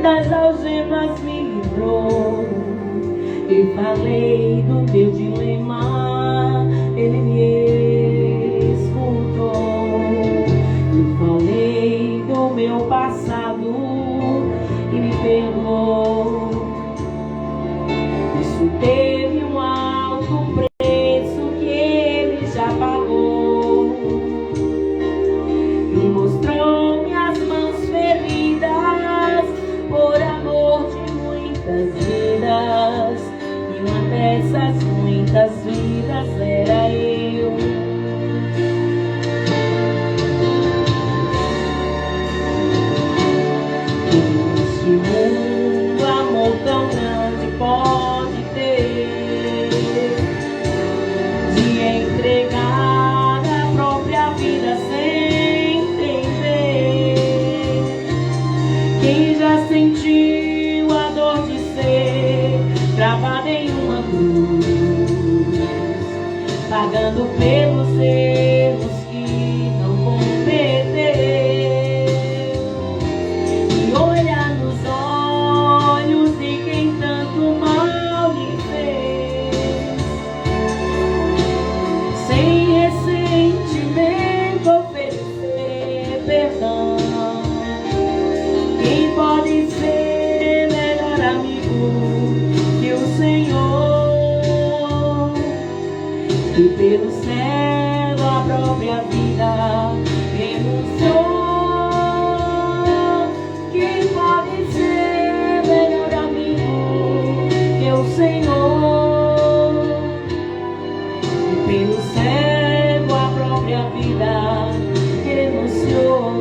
das algemas me livrou. E falei do meu dilema, Ele me escutou. E falei do meu passado e me perdoou. Isso teve um alto preço que Ele já pagou. E mostrou-me as mãos feridas por amor de muitas vidas. E uma dessas muitas vidas era eu. Este mundo, amor tão grande pode ter, de entregar a própria vida sem entender. Quem já sentiu a dor de ser gravado em uma cruz, pagando pelos erros que não cometeu, e olhar nos olhos de quem tanto mal lhe fez, sem ressentimento oferecer perdão. Quem pode ser melhor amigo que o Senhor? E pelo céu a própria vida renunciou. Quem pode ser melhor amigo que o Senhor? E pelo céu a própria vida renunciou.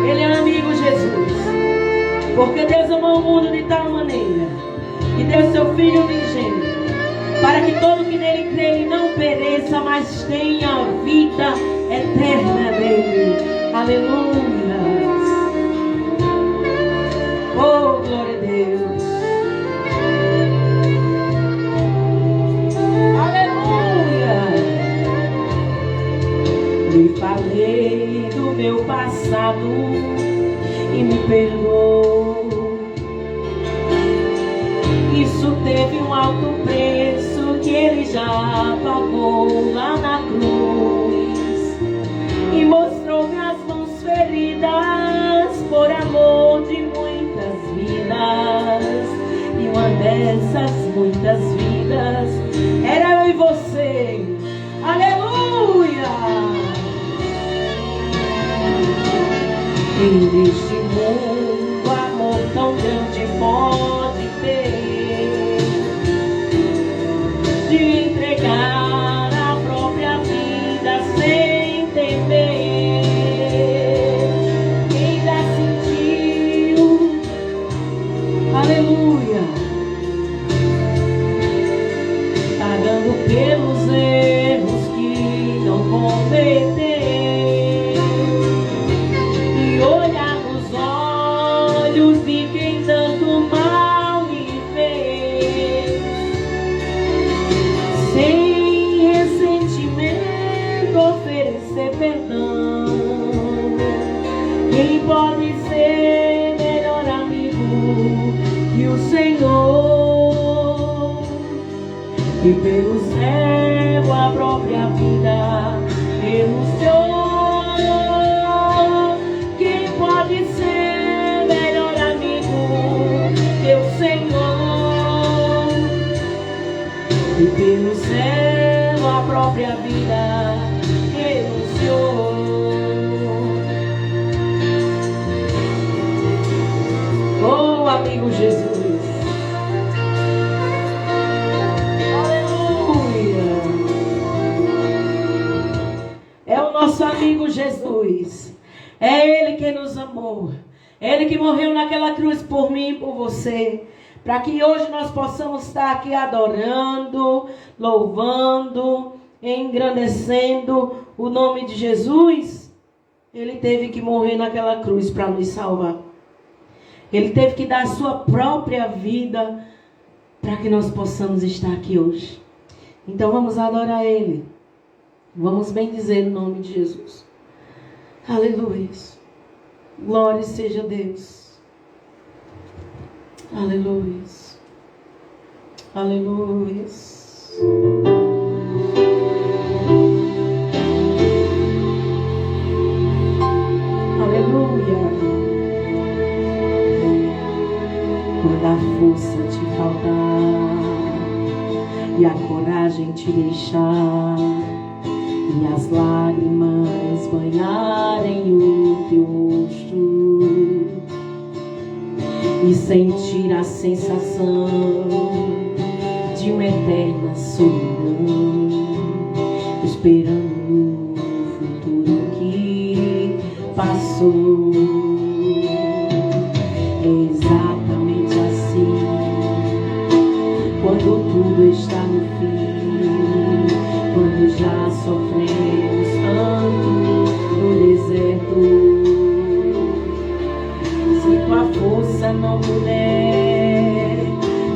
Ele é amigo Jesus, porque Deus amou o mundo de tal maneira que deu seu Filho unigênito, para que todo que nele crê ele não pereça, mas tenha a vida eterna dele. Aleluia. Oh, glória a Deus. Aleluia. Me falei do meu passado e me perdoou. Isso teve um alto preço que Ele já pagou lá na cruz. E mostrou-me as mãos feridas por amor de muitas vidas. E uma dessas muitas vidas era eu e você. Aleluia! E neste mundo amor tão grande pode ter, de entregar a própria vida sem temer. Quem já sentiu, aleluia, pagando pelos erros que não cometeu, e olhar nos olhos de quem tanto mal lhe fez, sem ressentimento oferecer perdão. Quem pode ser melhor amigo que o Senhor? E pelo céu a própria vida renunciou. Quem pode ser melhor amigo que o Senhor? E pelo céu a própria vida renunciou. Oh, amigo Jesus. É o nosso amigo Jesus. É Ele que nos amou. É Ele que morreu naquela cruz por mim e por você, para que hoje nós possamos estar aqui adorando, louvando, engrandecendo o nome de Jesus. Ele teve que morrer naquela cruz para nos salvar. Ele teve que dar a sua própria vida para que nós possamos estar aqui hoje. Então vamos adorar Ele. Vamos bendizer o nome de Jesus. Aleluia. Glória seja a Deus. Aleluia. Aleluia. Aleluia. Quando a força te faltar e a coragem te deixar e as lágrimas banharem o teu rosto e sentir a sensação de uma eterna solidão, esperando no futuro que passou. É exatamente assim, quando tudo está no fim, quando já sofremos tanto no deserto. Se tua força não puder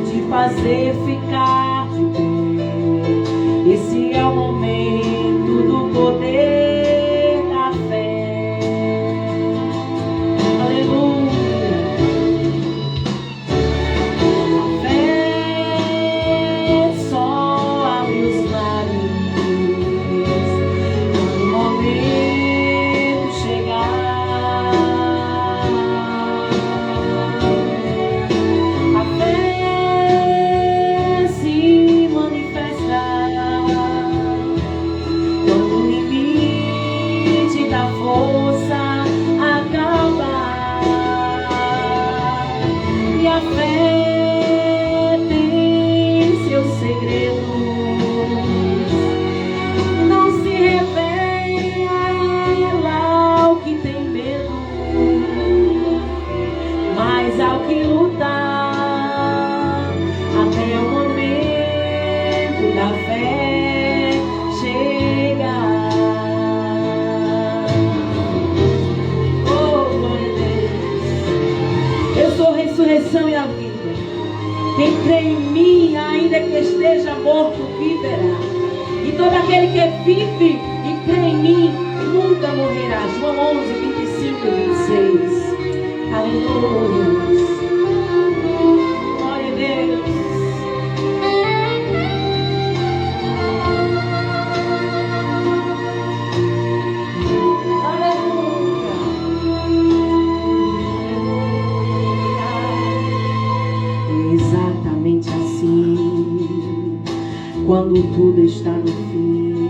te fazer ficar de pé, esse é o momento do poder da fé. Aleluia. A fé só abre os mares quando o momento chegar. A fé se manifesta quando o limite da força acaba. E a fé tem seus segredos, não se revela ao que tem medo, mas ao que lutar até o momento da fé chegar. Oh, glória a Deus. Eu sou a ressurreição e a vida. Quem crê em mim, ainda que esteja morto, viverá. E todo aquele que vive e crê em mim nunca morrerá. João 11, 25 e 26. Aleluia. Glória a Deus. Exatamente assim, quando tudo está no fim,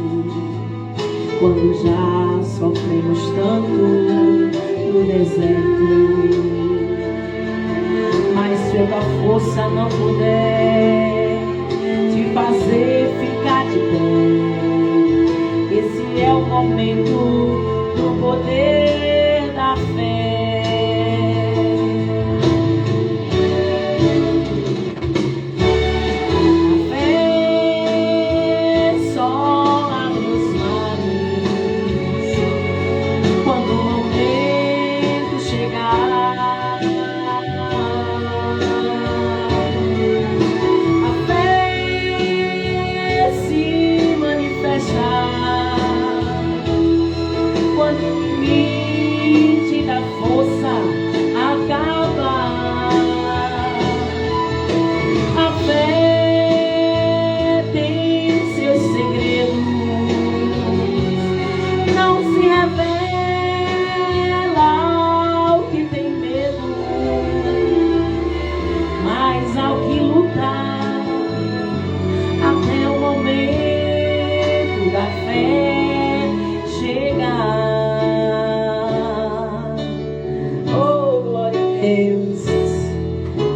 quando já sofremos tanto no deserto, mas se a tua força não puder te fazer ficar de pé, esse é o momento do poder da fé.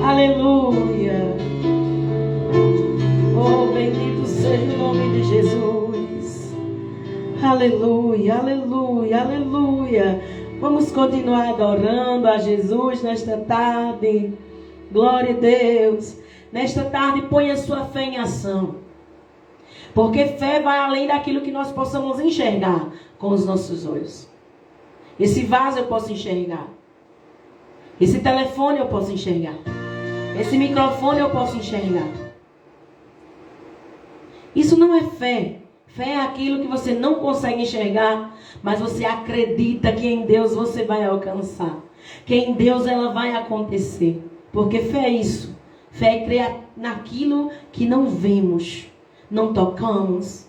Aleluia. Oh, bendito seja o nome de Jesus. Aleluia, aleluia, aleluia. Vamos continuar adorando a Jesus nesta tarde. Glória a Deus. Nesta tarde, ponha sua fé em ação. Porque fé vai além daquilo que nós possamos enxergar com os nossos olhos. Esse vaso eu posso enxergar. Esse telefone eu posso enxergar. Esse microfone eu posso enxergar. Isso não é fé. Fé é aquilo que você não consegue enxergar, mas você acredita que em Deus você vai alcançar. Que em Deus ela vai acontecer. Porque fé é isso. Fé é crer naquilo que não vemos, não tocamos,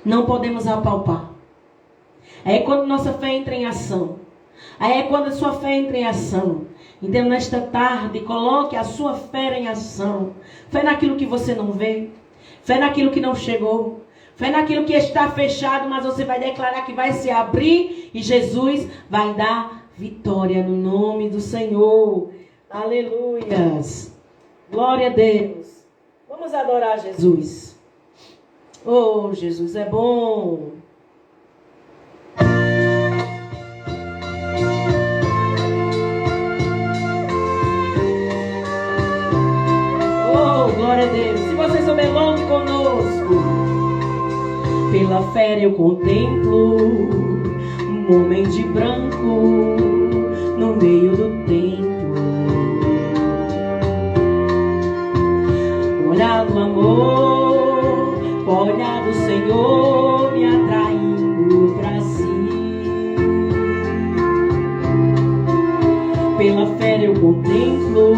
não podemos apalpar. Aí é quando nossa fé entra em ação. Aí é quando a sua fé entra em ação. Então, nesta tarde, coloque a sua fé em ação. Fé naquilo que você não vê. Fé naquilo que não chegou. Fé naquilo que está fechado, mas você vai declarar que vai se abrir e Jesus vai dar vitória no nome do Senhor. Aleluias. Glória a Deus. Vamos adorar Jesus. Oh, Jesus é bom. Oh, glória a Deus. Se você souber, louve conosco. Pela fé eu contemplo um homem de branco no meio do templo. O olhar do amor, o olhar do Senhor me atraindo para si. Pela fé eu contemplo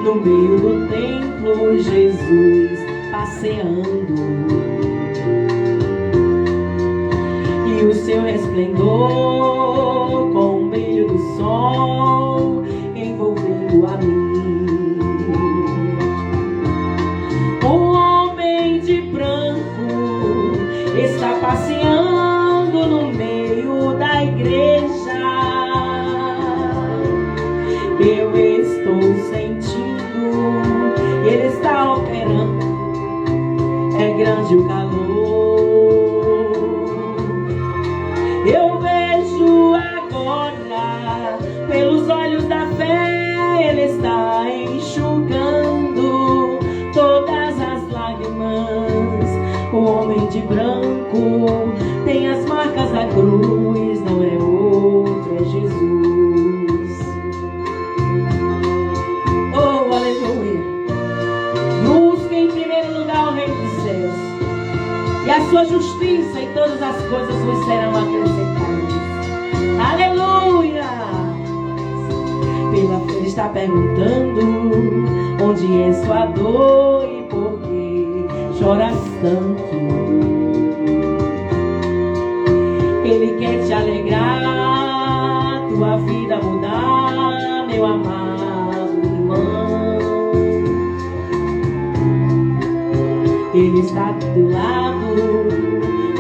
no meio do templo Jesus passeando. E o seu resplendor com o brilho do sol envolvendo a mim. Um homem de branco está passeando no meio da igreja. Eu estou sentindo, ele está operando, é grande o calor. Eu vejo agora, pelos olhos da fé, ele está enxugando todas as lágrimas. O homem de branco tem as marcas da cruz, não é outro, é Jesus. Oh, aleluia. Busque em primeiro lugar o reino dos céus e a sua justiça, e todas as coisas vos serão acrescentadas. Aleluia! Pela fé ele está perguntando: onde é sua dor e por que choras tanto? Ele quer te alegrar, tua vida mudar, meu amado irmão. Ele está do teu lado,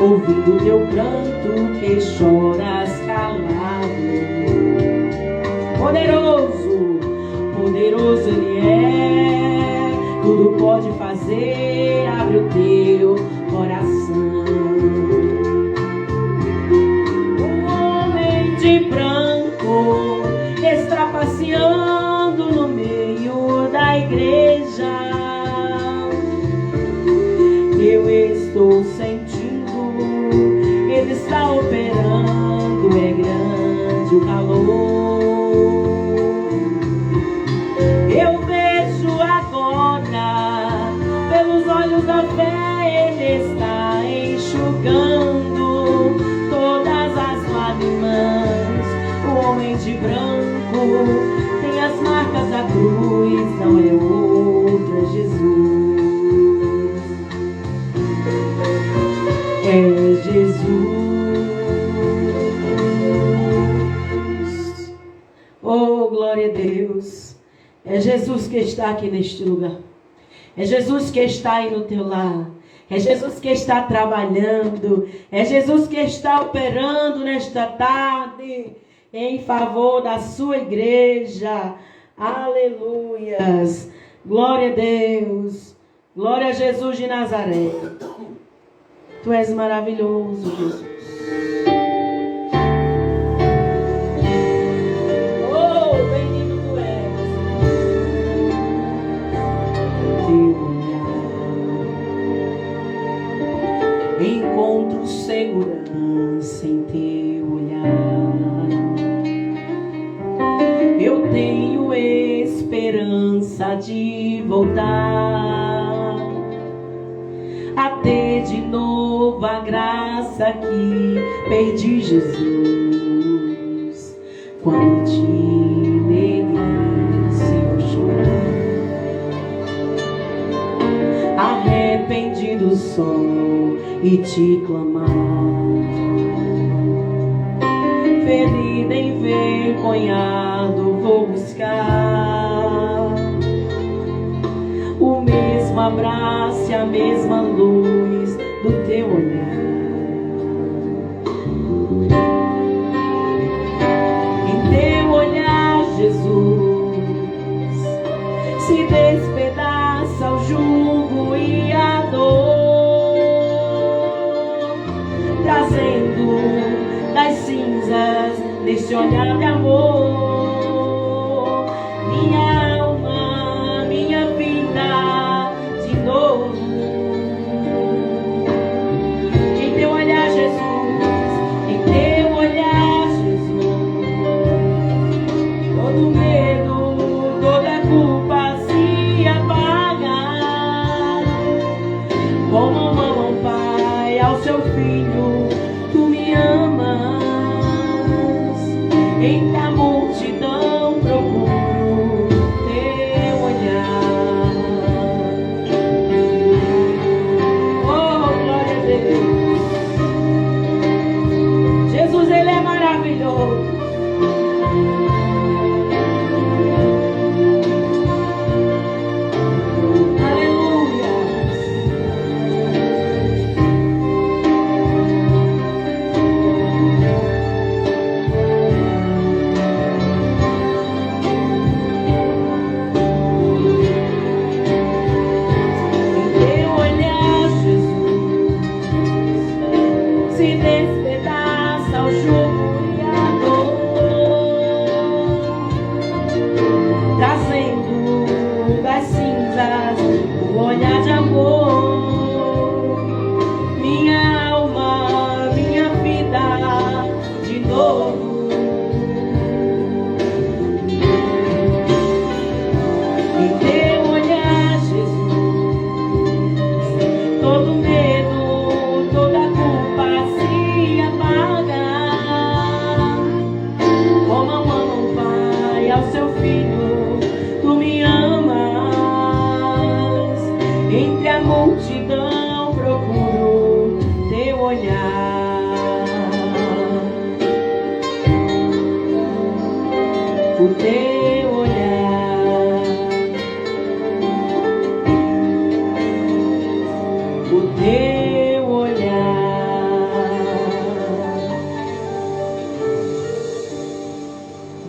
ouvindo teu pranto, que choras calado. Poderoso, poderoso ele é, tudo pode fazer, abre o teu coração. Um homem de branco está passeando no meio da igreja. Eu estou sentindo, ele está operando, é grande o calor. Eu vejo agora, pelos olhos da fé, ele está enxugando todas as lágrimas. O homem de branco tem as marcas da cruz, não é outro, é Jesus. É Jesus. Oh, glória a Deus. É Jesus que está aqui neste lugar. É Jesus que está aí no teu lar. É Jesus que está trabalhando. É Jesus que está operando nesta tarde em favor da sua igreja. Aleluias. Glória a Deus. Glória a Jesus de Nazaré. Tu és maravilhoso, Jesus. Oh, bendito tu és. Teu olhar, encontro segurança em teu olhar. Eu tenho esperança de voltar a ter de novo a graça que perdi, Jesus, quando te neguei seu choro. Arrependido sou e te clamar, ferido, envergonhado, vou buscar o mesmo abraço e a mesma luz do teu olhar. Em teu olhar, Jesus, se despedaça o jugo e a dor, trazendo das cinzas neste olhar de amor minha alma, minha vida de novo. Em teu olhar, Jesus, em teu olhar, Jesus, todo medo, toda culpa se apaga, como ama o Pai ao seu filho, tu me amas. Em a multidão procuro teu olhar. Oh, glória a Deus. Jesus, Ele é maravilhoso. O teu olhar, o teu olhar.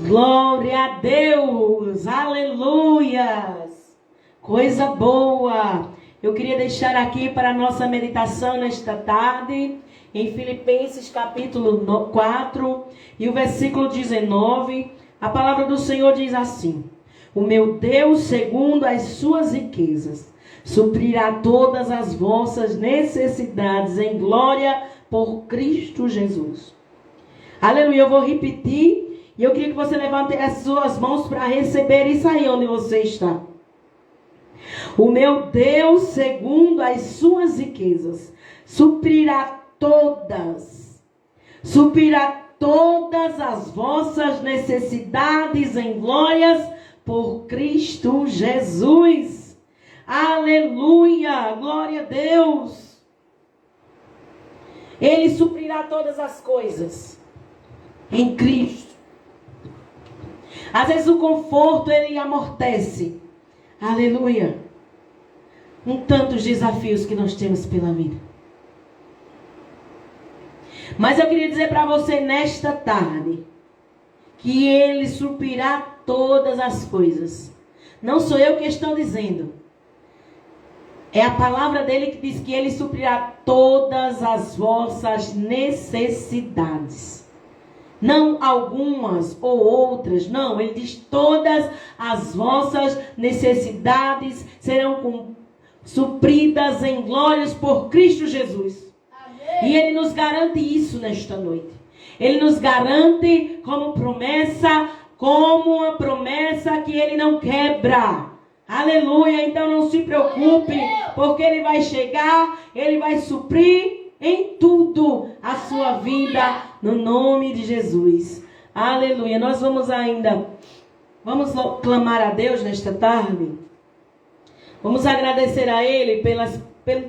Glória a Deus, aleluias, coisa boa. Eu queria deixar aqui para a nossa meditação nesta tarde, em Filipenses capítulo 4 e o versículo 19, a palavra do Senhor diz assim: o meu Deus, segundo as suas riquezas, suprirá todas as vossas necessidades em glória por Cristo Jesus. Aleluia, eu vou repetir e eu queria que você levante as suas mãos para receber isso aí onde você está. O meu Deus, segundo as suas riquezas, suprirá todas as vossas necessidades em glórias por Cristo Jesus. Aleluia, glória a Deus. Ele suprirá todas as coisas em Cristo. Às vezes o conforto ele amortece. Aleluia. Tantos desafios que nós temos pela vida. Mas eu queria dizer para você nesta tarde que Ele suprirá todas as coisas. Não sou eu que estou dizendo. É a palavra dele que diz que Ele suprirá todas as vossas necessidades. Não algumas ou outras, não. Ele diz todas as vossas necessidades serão supridas em glórias por Cristo Jesus. E Ele nos garante isso nesta noite. Ele nos garante como uma promessa que Ele não quebra. Aleluia, então não se preocupe, porque Ele vai chegar Ele vai suprir em tudo a sua vida, no nome de Jesus. Aleluia. Nós vamos clamar a Deus nesta tarde. Vamos agradecer a Ele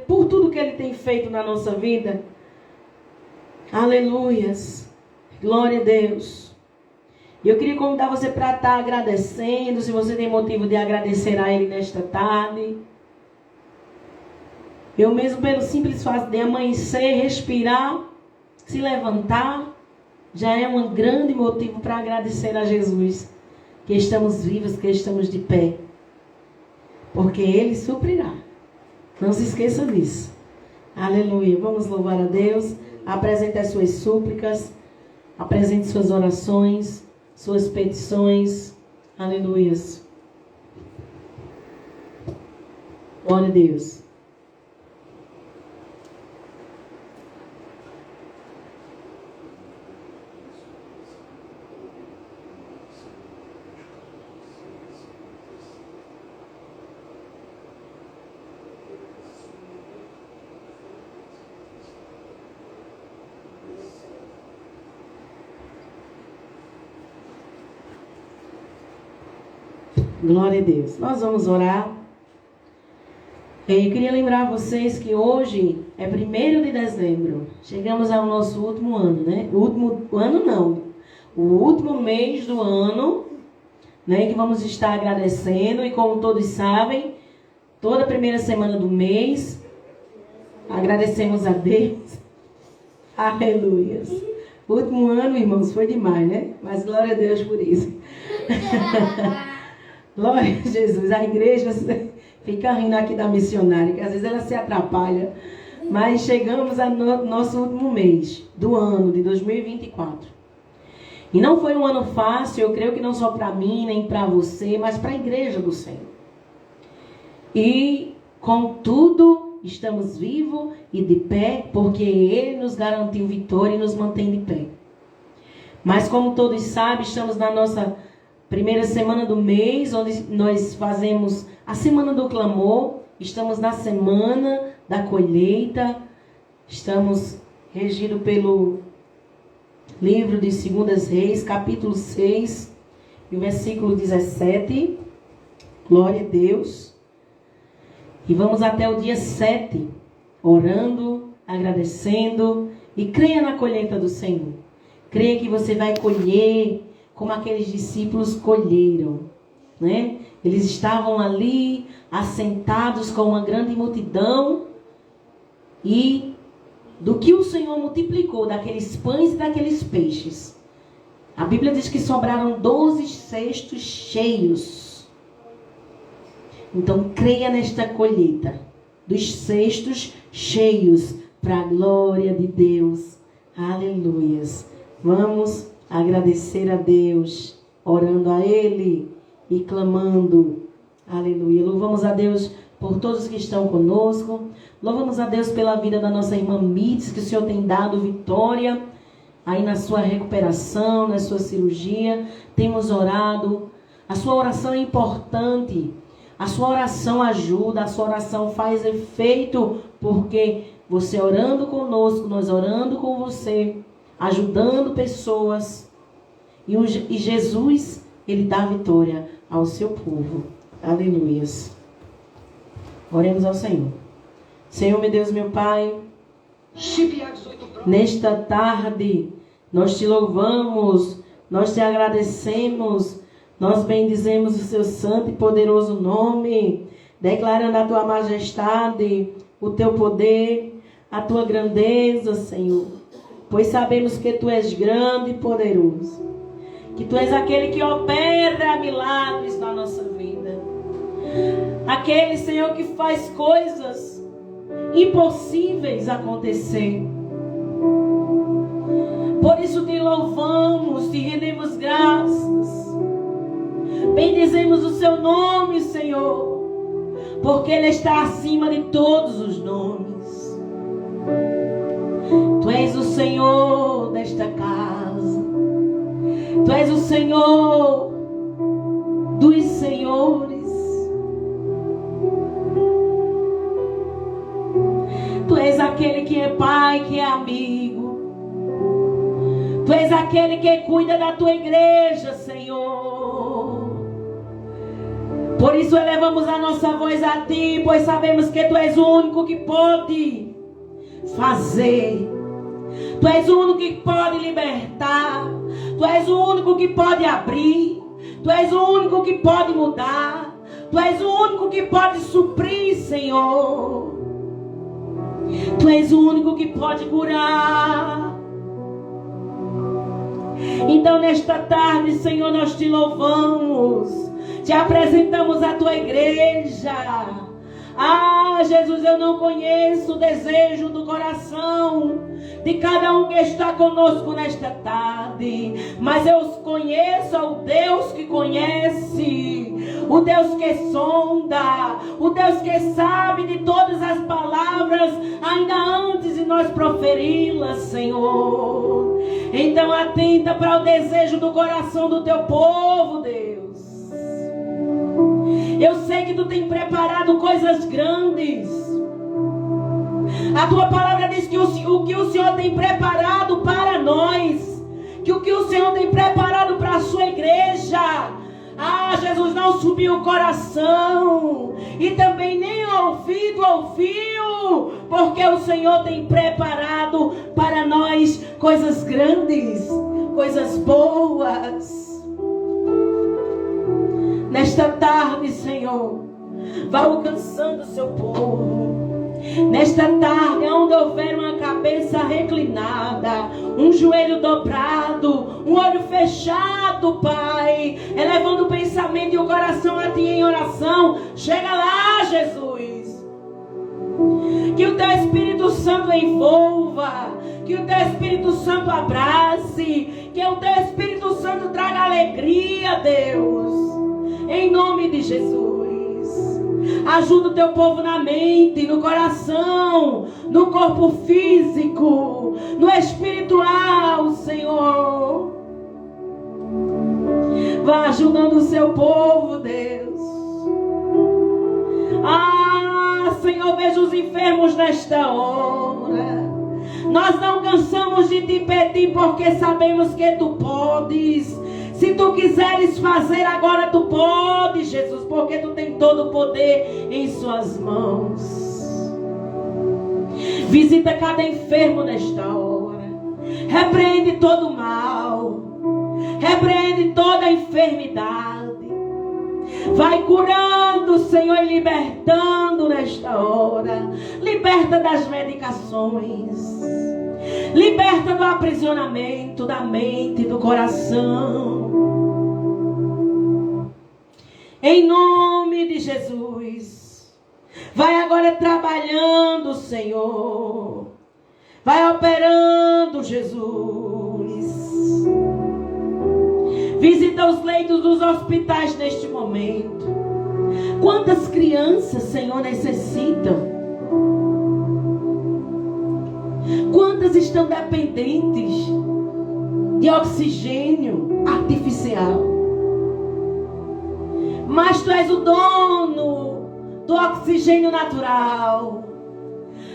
por tudo que Ele tem feito na nossa vida. Aleluias. Glória a Deus. E eu queria convidar você para estar agradecendo, se você tem motivo de agradecer a Ele nesta tarde. Eu mesmo, pelo simples fato de amanhecer, respirar, se levantar, já é um grande motivo para agradecer a Jesus. Que estamos vivos, que estamos de pé. Porque Ele suprirá. Não se esqueça disso. Aleluia. Vamos louvar a Deus. Apresente as suas súplicas. Apresente suas orações, suas petições. Aleluias. Glória a Deus. Glória a Deus. Nós vamos orar. Eu queria lembrar vocês que hoje é 1º de dezembro. Chegamos ao nosso último ano, né? O último mês do ano, né? Que vamos estar agradecendo. E como todos sabem, toda primeira semana do mês, agradecemos a Deus. Aleluia. O último ano, irmãos, foi demais, né? Mas glória a Deus por isso. Glória a Jesus. A igreja fica rindo aqui da missionária, que às vezes ela se atrapalha. Mas chegamos ao nosso último mês do ano de 2024. E não foi um ano fácil, eu creio que não só para mim, nem para você, mas para a igreja do Senhor. E, contudo, estamos vivos e de pé, porque Ele nos garantiu vitória e nos mantém de pé. Mas, como todos sabem, estamos na nossa primeira semana do mês, onde nós fazemos a semana do clamor. Estamos na semana da colheita. Estamos regidos pelo livro de 2 Reis, capítulo 6, e o versículo 17. Glória a Deus. E vamos até o dia 7, orando, agradecendo, e creia na colheita do Senhor. Creia que você vai colher como aqueles discípulos colheram, né? Eles estavam ali, assentados com uma grande multidão, e do que o Senhor multiplicou, daqueles pães e daqueles peixes, a Bíblia diz que sobraram 12 cestos cheios. Então creia nesta colheita, dos cestos cheios, para a glória de Deus. Aleluias. Vamos agradecer a Deus, orando a Ele e clamando. Aleluia. Louvamos a Deus por todos que estão conosco. Louvamos a Deus pela vida da nossa irmã Mitz, que o Senhor tem dado vitória aí na sua recuperação, na sua cirurgia. Temos orado. A sua oração é importante. A sua oração ajuda, a sua oração faz efeito, porque você orando conosco, nós orando com você, ajudando pessoas. E Jesus, Ele dá vitória ao seu povo. Aleluias. Oremos ao Senhor. Senhor, meu Deus, meu Pai, nesta tarde, nós te louvamos, nós te agradecemos, nós bendizemos o seu santo e poderoso nome, declarando a tua majestade, o teu poder, a tua grandeza, Senhor. Pois sabemos que tu és grande e poderoso, que tu és aquele que opera milagres na nossa vida. Aquele, Senhor, que faz coisas impossíveis acontecer. Por isso te louvamos, te rendemos graças. Bendizemos o seu nome, Senhor, porque Ele está acima de todos os nomes. Tu és o Senhor desta casa. Tu és o Senhor dos senhores. Tu aquele que é pai, que é amigo. Tu és aquele que cuida da tua igreja, Senhor. Por isso elevamos a nossa voz a ti, pois sabemos que tu és o único que pode fazer. Tu és o único que pode libertar. Tu és o único que pode abrir. Tu és o único que pode mudar. Tu és o único que pode suprir, Senhor. Tu és o único que pode curar. Então nesta tarde, Senhor, nós te louvamos. Te apresentamos a tua igreja. Ah, Jesus, eu não conheço o desejo do coração de cada um que está conosco nesta tarde, mas eu conheço o Deus que conhece, o Deus que sonda, o Deus que sabe de todas as palavras ainda antes de nós proferi-las, Senhor. Então atenta para o desejo do coração do teu povo, Deus. Eu sei que tu tem preparado coisas grandes. A tua palavra diz que o que o Senhor tem preparado para nós, que o que o Senhor tem preparado para a sua igreja, ah, Jesus, não subiu o coração e também nem ouvido ouviu, porque o Senhor tem preparado para nós coisas grandes, coisas boas. Nesta tarde, Senhor, vá alcançando o seu povo. Nesta tarde, onde houver uma cabeça reclinada, um joelho dobrado, um olho fechado, Pai, elevando o pensamento e o coração a Ti em oração, chega lá, Jesus. Que o Teu Espírito Santo envolva, que o Teu Espírito Santo abrace, que o Teu Espírito Santo traga alegria, Deus. Em nome de Jesus, ajuda o teu povo na mente, no coração, no corpo físico, no espiritual, Senhor. Vá ajudando o seu povo, Deus. Ah, Senhor, veja os enfermos nesta hora. Nós não cansamos de te pedir porque sabemos que tu podes. Se tu quiseres fazer agora, tu podes, Jesus, porque tu tem todo o poder em suas mãos. Visita cada enfermo nesta hora. Repreende todo o mal. Repreende toda a enfermidade. Vai curando, Senhor, e libertando nesta hora. Liberta das medicações. Liberta do aprisionamento da mente, do coração. Em nome de Jesus. Vai agora trabalhando, Senhor. Vai operando, Jesus. Visita os leitos dos hospitais neste momento. Quantas crianças, Senhor, necessitam? Quantas estão dependentes de oxigênio artificial? Mas tu és o dono do oxigênio natural.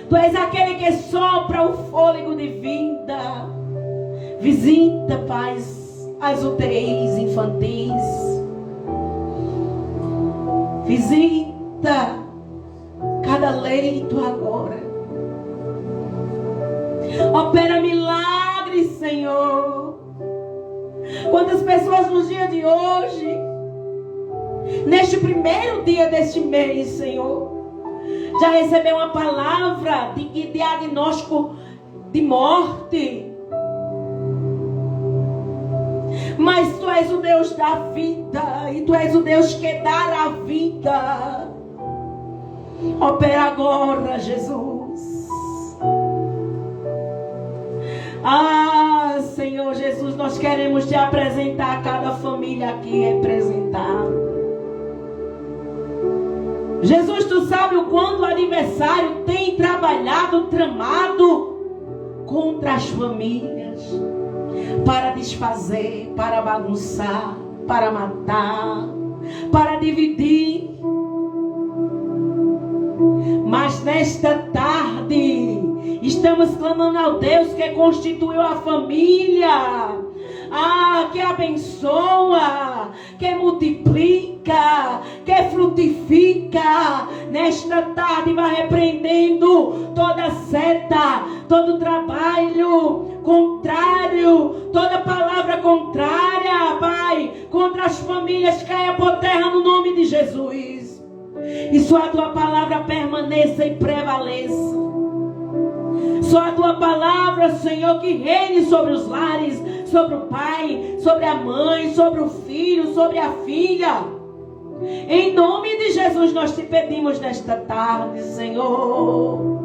Tu és aquele que sopra o fôlego de vida. Visita, Pai, as UTIs infantis. Visita cada leito agora. Opera milagres, Senhor. Quantas pessoas nos dias de hoje, neste primeiro dia deste mês, Senhor, já recebeu uma palavra de diagnóstico de morte. Mas tu és o Deus da vida, e tu és o Deus que dá a vida. Opera agora, Jesus. Ah, Senhor Jesus, nós queremos te apresentar a cada família aqui representada. Jesus, tu sabe o quanto o adversário tem trabalhado, tramado contra as famílias, para desfazer, para bagunçar, para matar, para dividir. Mas nesta tarde estamos clamando ao Deus que constituiu a família. Que abençoa, que multiplica, que frutifica. Nesta tarde vai repreendendo toda seta, todo trabalho contrário, toda palavra contrária, Pai, contra as famílias, caia por terra no nome de Jesus. E só a tua palavra permaneça e prevaleça. Só a tua palavra, Senhor, que reine sobre os lares, sobre o pai, sobre a mãe, sobre o filho, sobre a filha. Em nome de Jesus nós te pedimos nesta tarde, Senhor.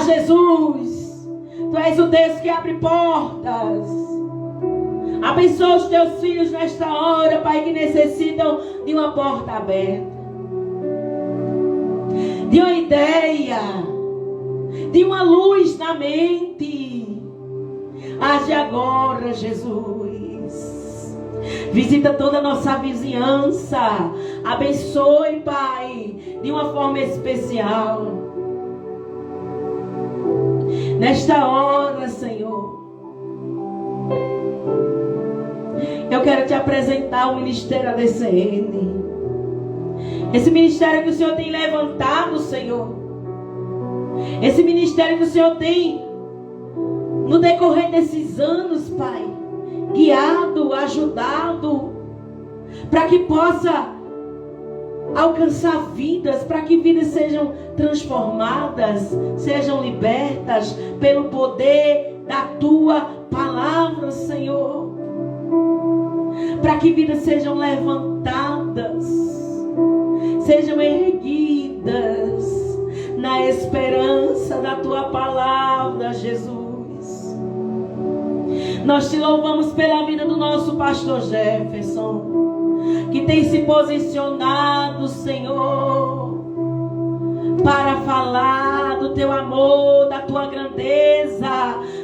Jesus, Tu és o Deus que abre portas. Abençoa os teus filhos nesta hora, Pai, que necessitam de uma porta aberta, de uma ideia, de uma luz na mente. Age agora, Jesus. Visita toda a nossa vizinhança. Abençoe, Pai, de uma forma especial. Nesta hora, Senhor, eu quero te apresentar o Ministério ADCN. Esse ministério que o Senhor tem levantado, Senhor. Esse ministério que o Senhor tem, no decorrer desses anos, Pai, guiado, ajudado, para que possa alcançar vidas, para que vidas sejam transformadas, sejam libertas pelo poder da Tua palavra, Senhor. Para que vidas sejam levantadas, sejam erguidas na esperança da Tua palavra, Jesus. Nós te louvamos pela vida do nosso pastor Jefferson, que tem se posicionado, Senhor, para falar do Teu amor, da Tua grandeza,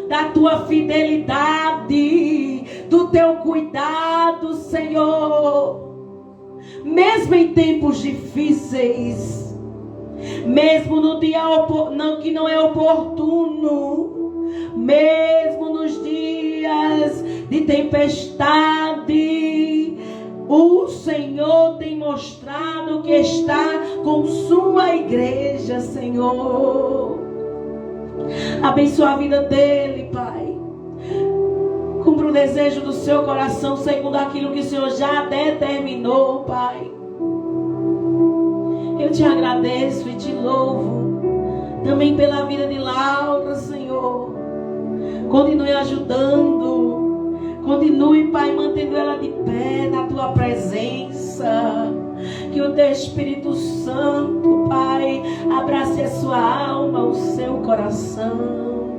da Tua fidelidade, do Teu cuidado, Senhor. Mesmo em tempos difíceis, mesmo no dia que não é oportuno, mesmo nos dias de tempestade, o Senhor tem mostrado que está com sua igreja, Senhor. Abençoa a vida dele, Pai. Cumpra o desejo do seu coração segundo aquilo que o Senhor já determinou, Pai. Eu te agradeço e te louvo também pela vida de Laura, Senhor. Continue ajudando. Continue, Pai, mantendo ela de pé na Tua presença. Que o Teu Espírito Santo, Pai, abrace a sua alma, o seu coração.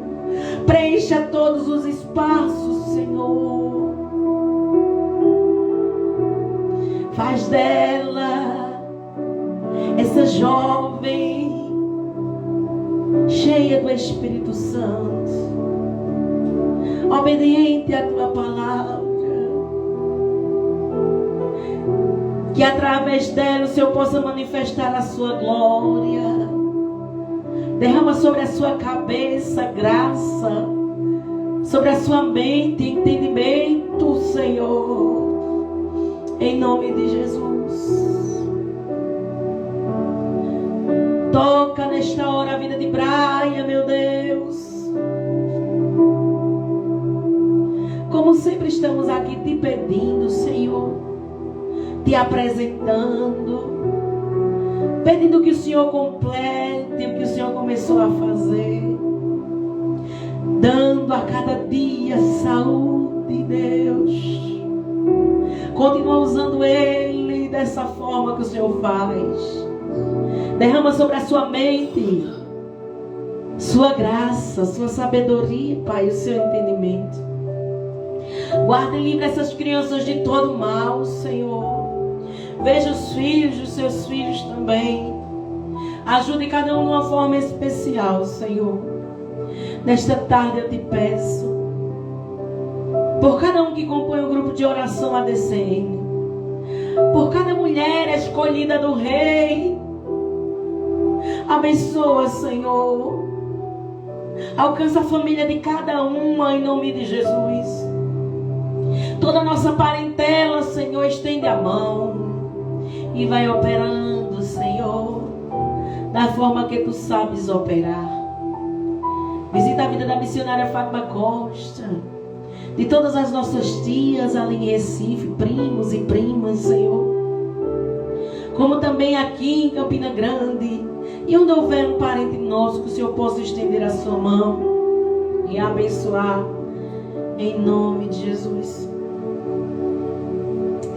Preencha todos os espaços, Senhor. Faz dela essa jovem cheia do Espírito Santo, obediente à Tua palavra, que através dela o Senhor possa manifestar a Sua glória. Derrama sobre a sua cabeça graça, sobre a sua mente entendimento, Senhor, em nome de Jesus. Toca nesta hora a vida de Brian, meu Deus. Como sempre estamos aqui te pedindo, Senhor, te apresentando, pedindo que o Senhor complete o que o Senhor começou a fazer, dando a cada dia saúde, Deus. Continua usando ele dessa forma que o Senhor faz. Derrama sobre a sua mente sua graça, sua sabedoria, Pai, o seu entendimento. Guarda e livra essas crianças de todo mal, Senhor. Veja os filhos dos seus filhos também. Ajude cada um de uma forma especial, Senhor. Nesta tarde eu te peço por cada um que compõe o grupo de oração ADCN, por cada mulher escolhida do Rei. Abençoa, Senhor. Alcança a família de cada uma em nome de Jesus. Toda a nossa parentela, Senhor, estende a mão e vai operando, Senhor, da forma que Tu sabes operar. Visita a vida da missionária Fátima Costa, de todas as nossas tias ali em Recife, primos e primas, Senhor. Como também aqui em Campina Grande, e onde houver um parente nosso, que o Senhor possa estender a sua mão e abençoar, em nome de Jesus.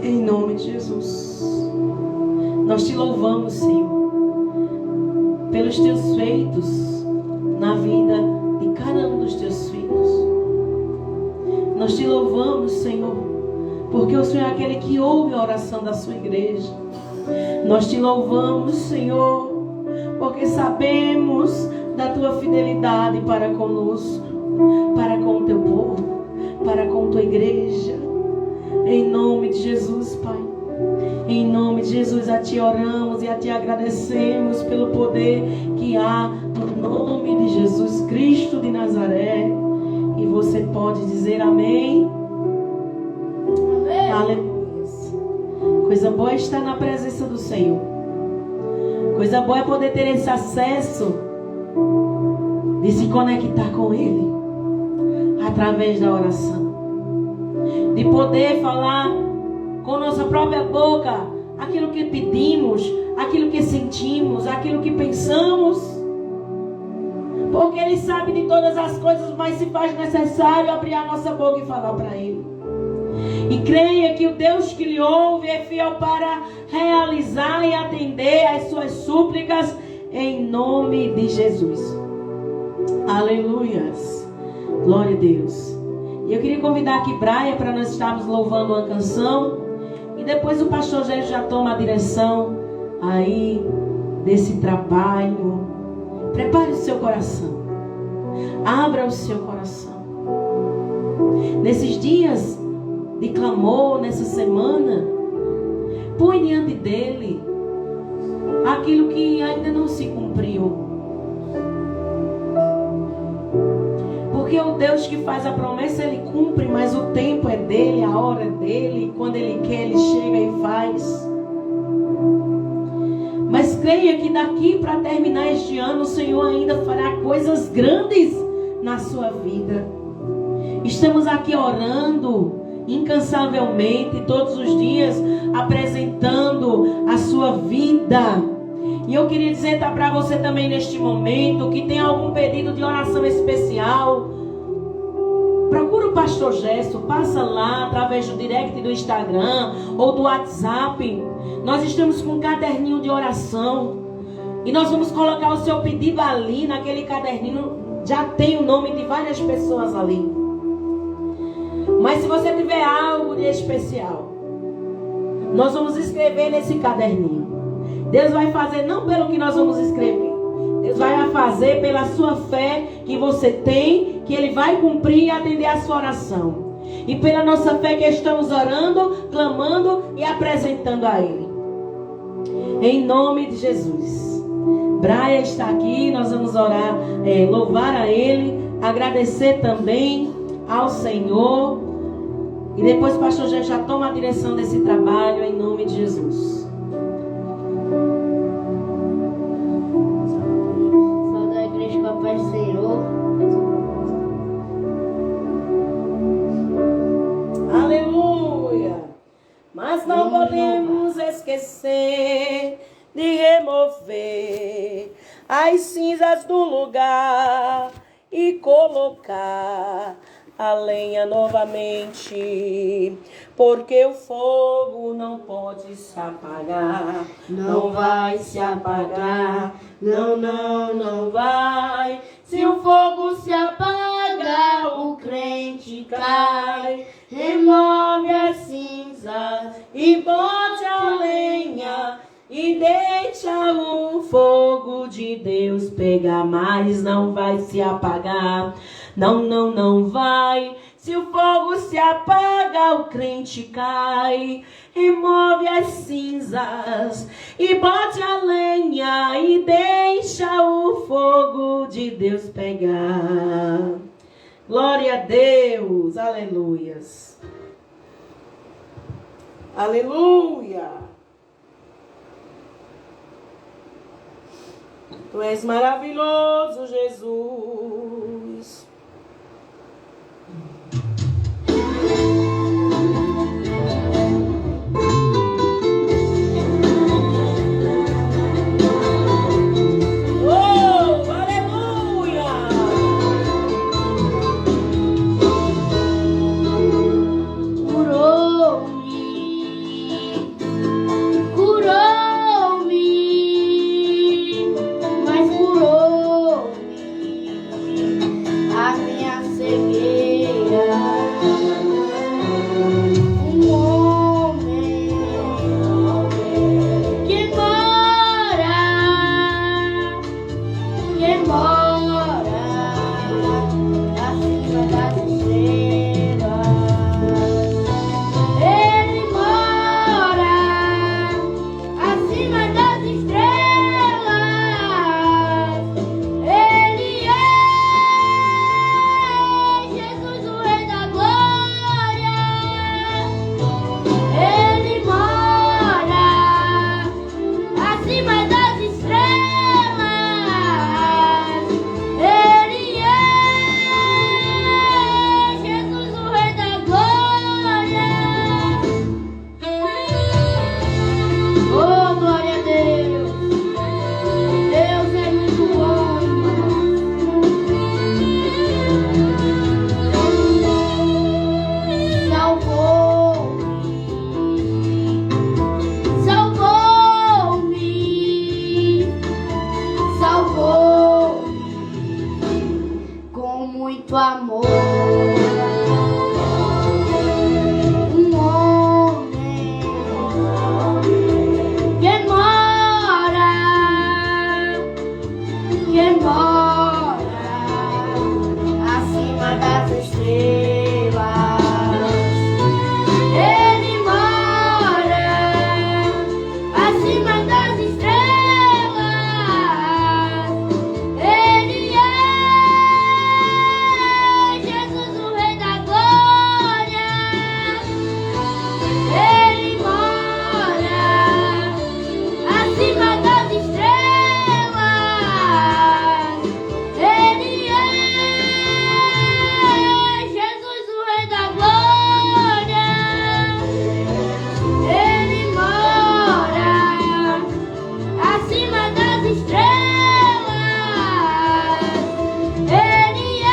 Em nome de Jesus. Nós Te louvamos, Senhor, pelos Teus feitos na vida de cada um dos Teus filhos. Nós Te louvamos, Senhor, porque o Senhor é aquele que ouve a oração da sua igreja. Nós Te louvamos, Senhor, porque sabemos da Tua fidelidade para conosco, para com o Teu povo, para com a Tua igreja. Em nome de Jesus, Pai. Em nome de Jesus, a Ti oramos e a Ti agradecemos pelo poder que há no nome de Jesus Cristo de Nazaré. E você pode dizer amém? Amém. Aleluia. Coisa boa é estar na presença do Senhor. Coisa boa é poder ter esse acesso de se conectar com Ele através da oração. De poder falar com nossa própria boca aquilo que pedimos, aquilo que sentimos, aquilo que pensamos. Porque Ele sabe de todas as coisas, mas se faz necessário abrir a nossa boca e falar para Ele. E creia que o Deus que lhe ouve é fiel para realizar e atender às suas súplicas em nome de Jesus. Aleluias. Glória a Deus. E eu queria convidar aqui Braia para nós estarmos louvando uma canção. E depois o pastor Gérgio já toma a direção aí desse trabalho. Prepare o seu coração. Abra o seu coração. Nesses dias de clamor, nessa semana, põe diante dele aquilo que ainda não se cumpriu. Porque o Deus que faz a promessa, Ele cumpre, mas o tempo é dele, a hora é dele, quando Ele quer, Ele chega e faz. Mas creia que daqui para terminar este ano, o Senhor ainda fará coisas grandes na sua vida. Estamos aqui orando incansavelmente, todos os dias, apresentando a sua vida. E eu queria dizer para você também neste momento, que tem algum pedido de oração especial, procura o pastor Gesto, passa lá através do direct do Instagram ou do WhatsApp. Nós estamos com um caderninho de oração e nós vamos colocar o seu pedido ali naquele caderninho. Já tem o nome de várias pessoas ali. Mas se você tiver algo de especial, nós vamos escrever nesse caderninho. Deus vai fazer não pelo que nós vamos escrever. Deus vai fazer pela sua fé que você tem, que Ele vai cumprir e atender a sua oração. E pela nossa fé que estamos orando, clamando e apresentando a Ele. Em nome de Jesus. Braia está aqui, nós vamos orar, louvar a Ele, agradecer também ao Senhor. E depois o pastor já toma a direção desse trabalho em nome de Jesus. Sou da igreja Papai Senhor. Aleluia! Mas não podemos esquecer de remover as cinzas do lugar e colocar a lenha novamente, porque o fogo não pode se apagar, não vai se apagar, não vai. Se o fogo se apaga, o crente cai. Remove as cinzas E bote a lenha e deixa o fogo de Deus pegar, mas não vai se apagar, Não, não, não vai. Se o fogo se apaga, o crente cai. Remove as cinzas e bote a lenha e deixa o fogo de Deus pegar. Glória a Deus, aleluias. Aleluia. Tu és maravilhoso, Jesus. Oh, aleluia. Curou-me, mas curou-me a minha cegueira. Um homem que mora acima das estrelas. Ele mora acima das estrelas. Ele é Jesus, o Rei da Glória. Ele mora acima das estrelas. Ele é Jesus, o Rei da Glória. Oh, glória a Deus. Deus é muito bom, irmão. Salvou-me com muito amor. Um homem que mora acima das estrelas. Ele mora acima das estrelas. Ele é Jesus, o Rei da Glória. Ele mora acima das estrelas. Ele é Jesus, o Rei da Glória. Ele mora acima das estrelas. Ele é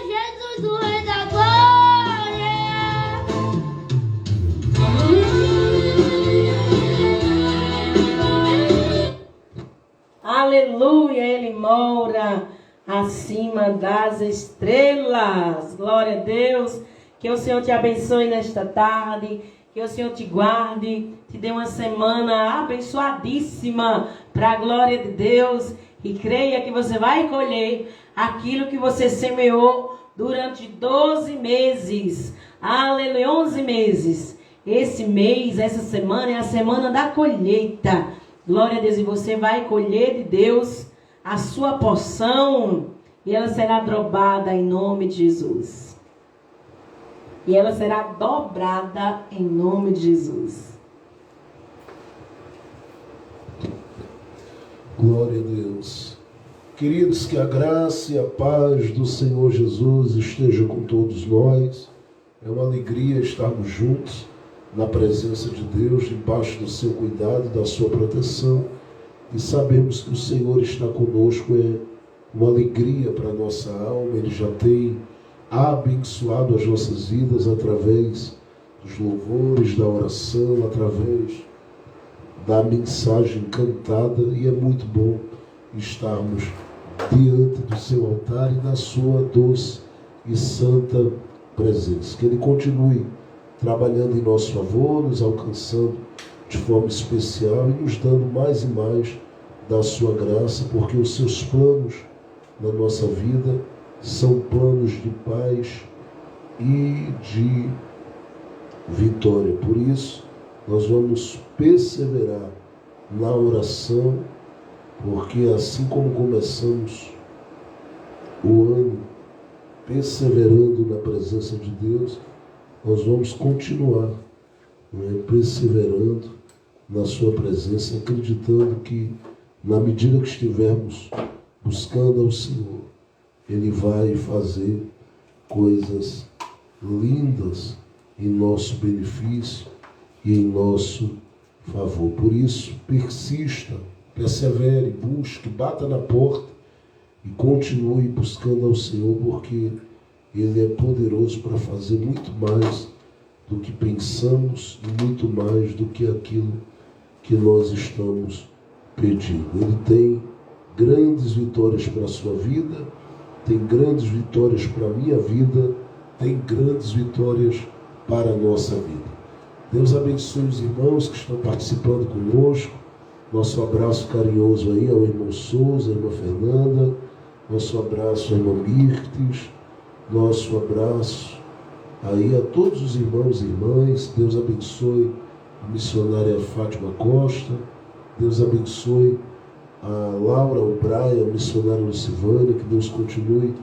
Jesus, o Rei da Glória. Aleluia, Ele mora acima das estrelas. Glória a Deus. Que o Senhor te abençoe nesta tarde. Que o Senhor te guarde. Te dê uma semana abençoadíssima para a glória de Deus. E creia que você vai colher aquilo que você semeou durante 12 meses. Aleluia, 11 meses. Esse mês, essa semana é a semana da colheita. Glória a Deus. E você vai colher de Deus a sua porção. E ela será dobrada em nome de Jesus. E ela será dobrada em nome de Jesus. Glória a Deus. Queridos, que a graça e a paz do Senhor Jesus esteja com todos nós. É uma alegria estarmos juntos na presença de Deus, debaixo do seu cuidado, da sua proteção. E sabemos que o Senhor está conosco, é uma alegria para a nossa alma. Ele já tem abençoado as nossas vidas através dos louvores, da oração, através da mensagem cantada, e é muito bom estarmos diante do seu altar e na sua doce e santa presença. Que Ele continue trabalhando em nosso favor, nos alcançando de forma especial e nos dando mais e mais da sua graça, porque os seus planos na nossa vida são planos de paz e de vitória. Por isso, nós vamos perseverar na oração, porque assim como começamos o ano perseverando na presença de Deus, nós vamos continuar, perseverando na sua presença, acreditando que na medida que estivermos buscando ao Senhor, Ele vai fazer coisas lindas em nosso benefício e em nosso favor. Por isso, persista, persevere, busque, bata na porta e continue buscando ao Senhor, porque Ele é poderoso para fazer muito mais do que pensamos e muito mais do que aquilo que nós estamos pedindo. Ele tem grandes vitórias para a sua vida, tem grandes vitórias para a minha vida, tem grandes vitórias para a nossa vida. Deus abençoe os irmãos que estão participando conosco. Nosso abraço carinhoso aí ao irmão Souza, à irmã Fernanda, nosso abraço à irmã Mirtes, nosso abraço aí a todos os irmãos e irmãs. Deus abençoe a missionária Fátima Costa, Deus abençoe a Laura Obraia, a missionária Lucivânia, que Deus continue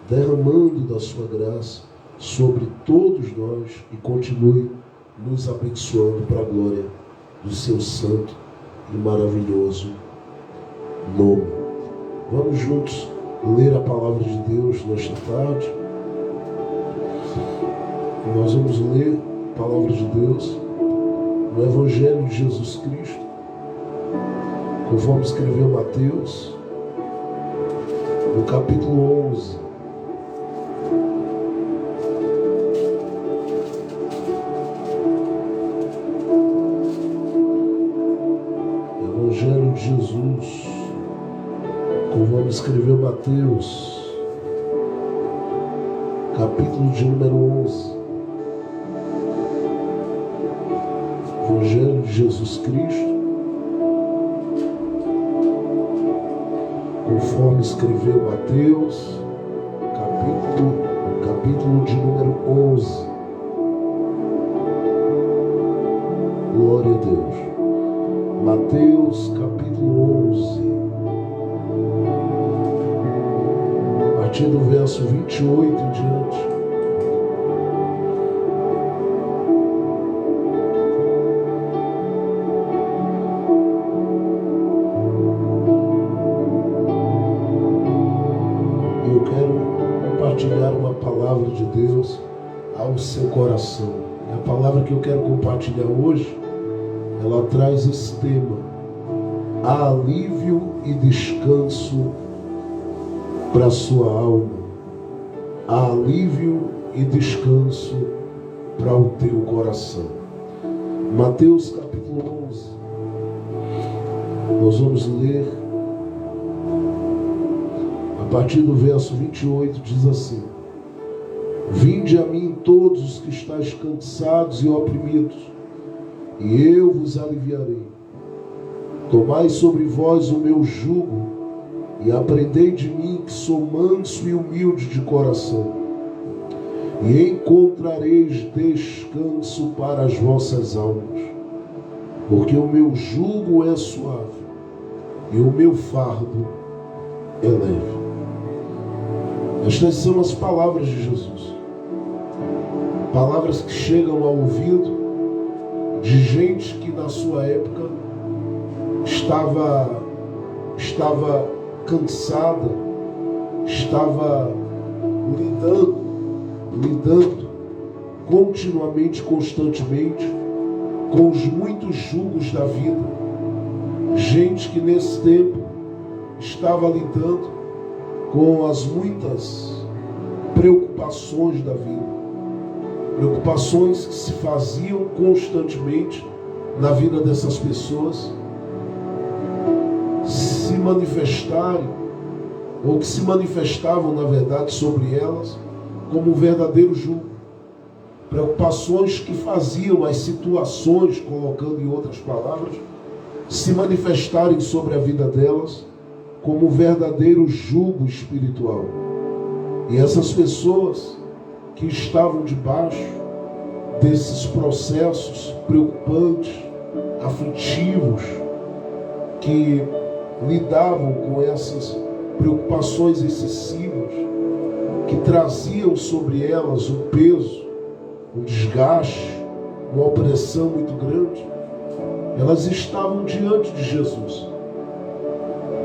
derramando da sua graça sobre todos nós e continue nos abençoando para a glória do seu santo e maravilhoso nome. Vamos juntos ler a palavra de Deus nesta tarde. Nós vamos ler a palavra de Deus no Evangelho de Jesus Cristo, conforme escreveu Mateus, no capítulo 11. Evangelho de Jesus, conforme escreveu Mateus, capítulo de número 11. Evangelho de Jesus Cristo, conforme escreveu Mateus, capítulo de número 11. Glória a Deus. Mateus, capítulo 11. A partir do verso 28 em diante. Compartilhar uma palavra de Deus ao seu coração. E a palavra que eu quero compartilhar hoje, ela traz esse tema: alívio e descanso para a sua alma. Alívio e descanso para o teu coração. Mateus capítulo 11. Nós vamos ler a partir do verso 28, diz assim: vinde a mim todos os que estáis cansados e oprimidos, e eu vos aliviarei. Tomai sobre vós o meu jugo, e aprendei de mim, que sou manso e humilde de coração, e encontrareis descanso para as vossas almas, porque o meu jugo é suave, e o meu fardo é leve. Estas são as palavras de Jesus. Palavras que chegam ao ouvido de gente que na sua época estava cansada, estava lidando continuamente, constantemente com os muitos jugos da vida. Gente que nesse tempo estava lidando com as muitas preocupações da vida, preocupações que se faziam constantemente na vida dessas pessoas se manifestarem, ou que se manifestavam na verdade sobre elas como um verdadeiro jugo. Preocupações que faziam as situações, colocando em outras palavras, se manifestarem sobre a vida delas como um verdadeiro jugo espiritual. E essas pessoas que estavam debaixo desses processos preocupantes, aflitivos, que lidavam com essas preocupações excessivas, que traziam sobre elas um peso, um desgaste, uma opressão muito grande, elas estavam diante de Jesus.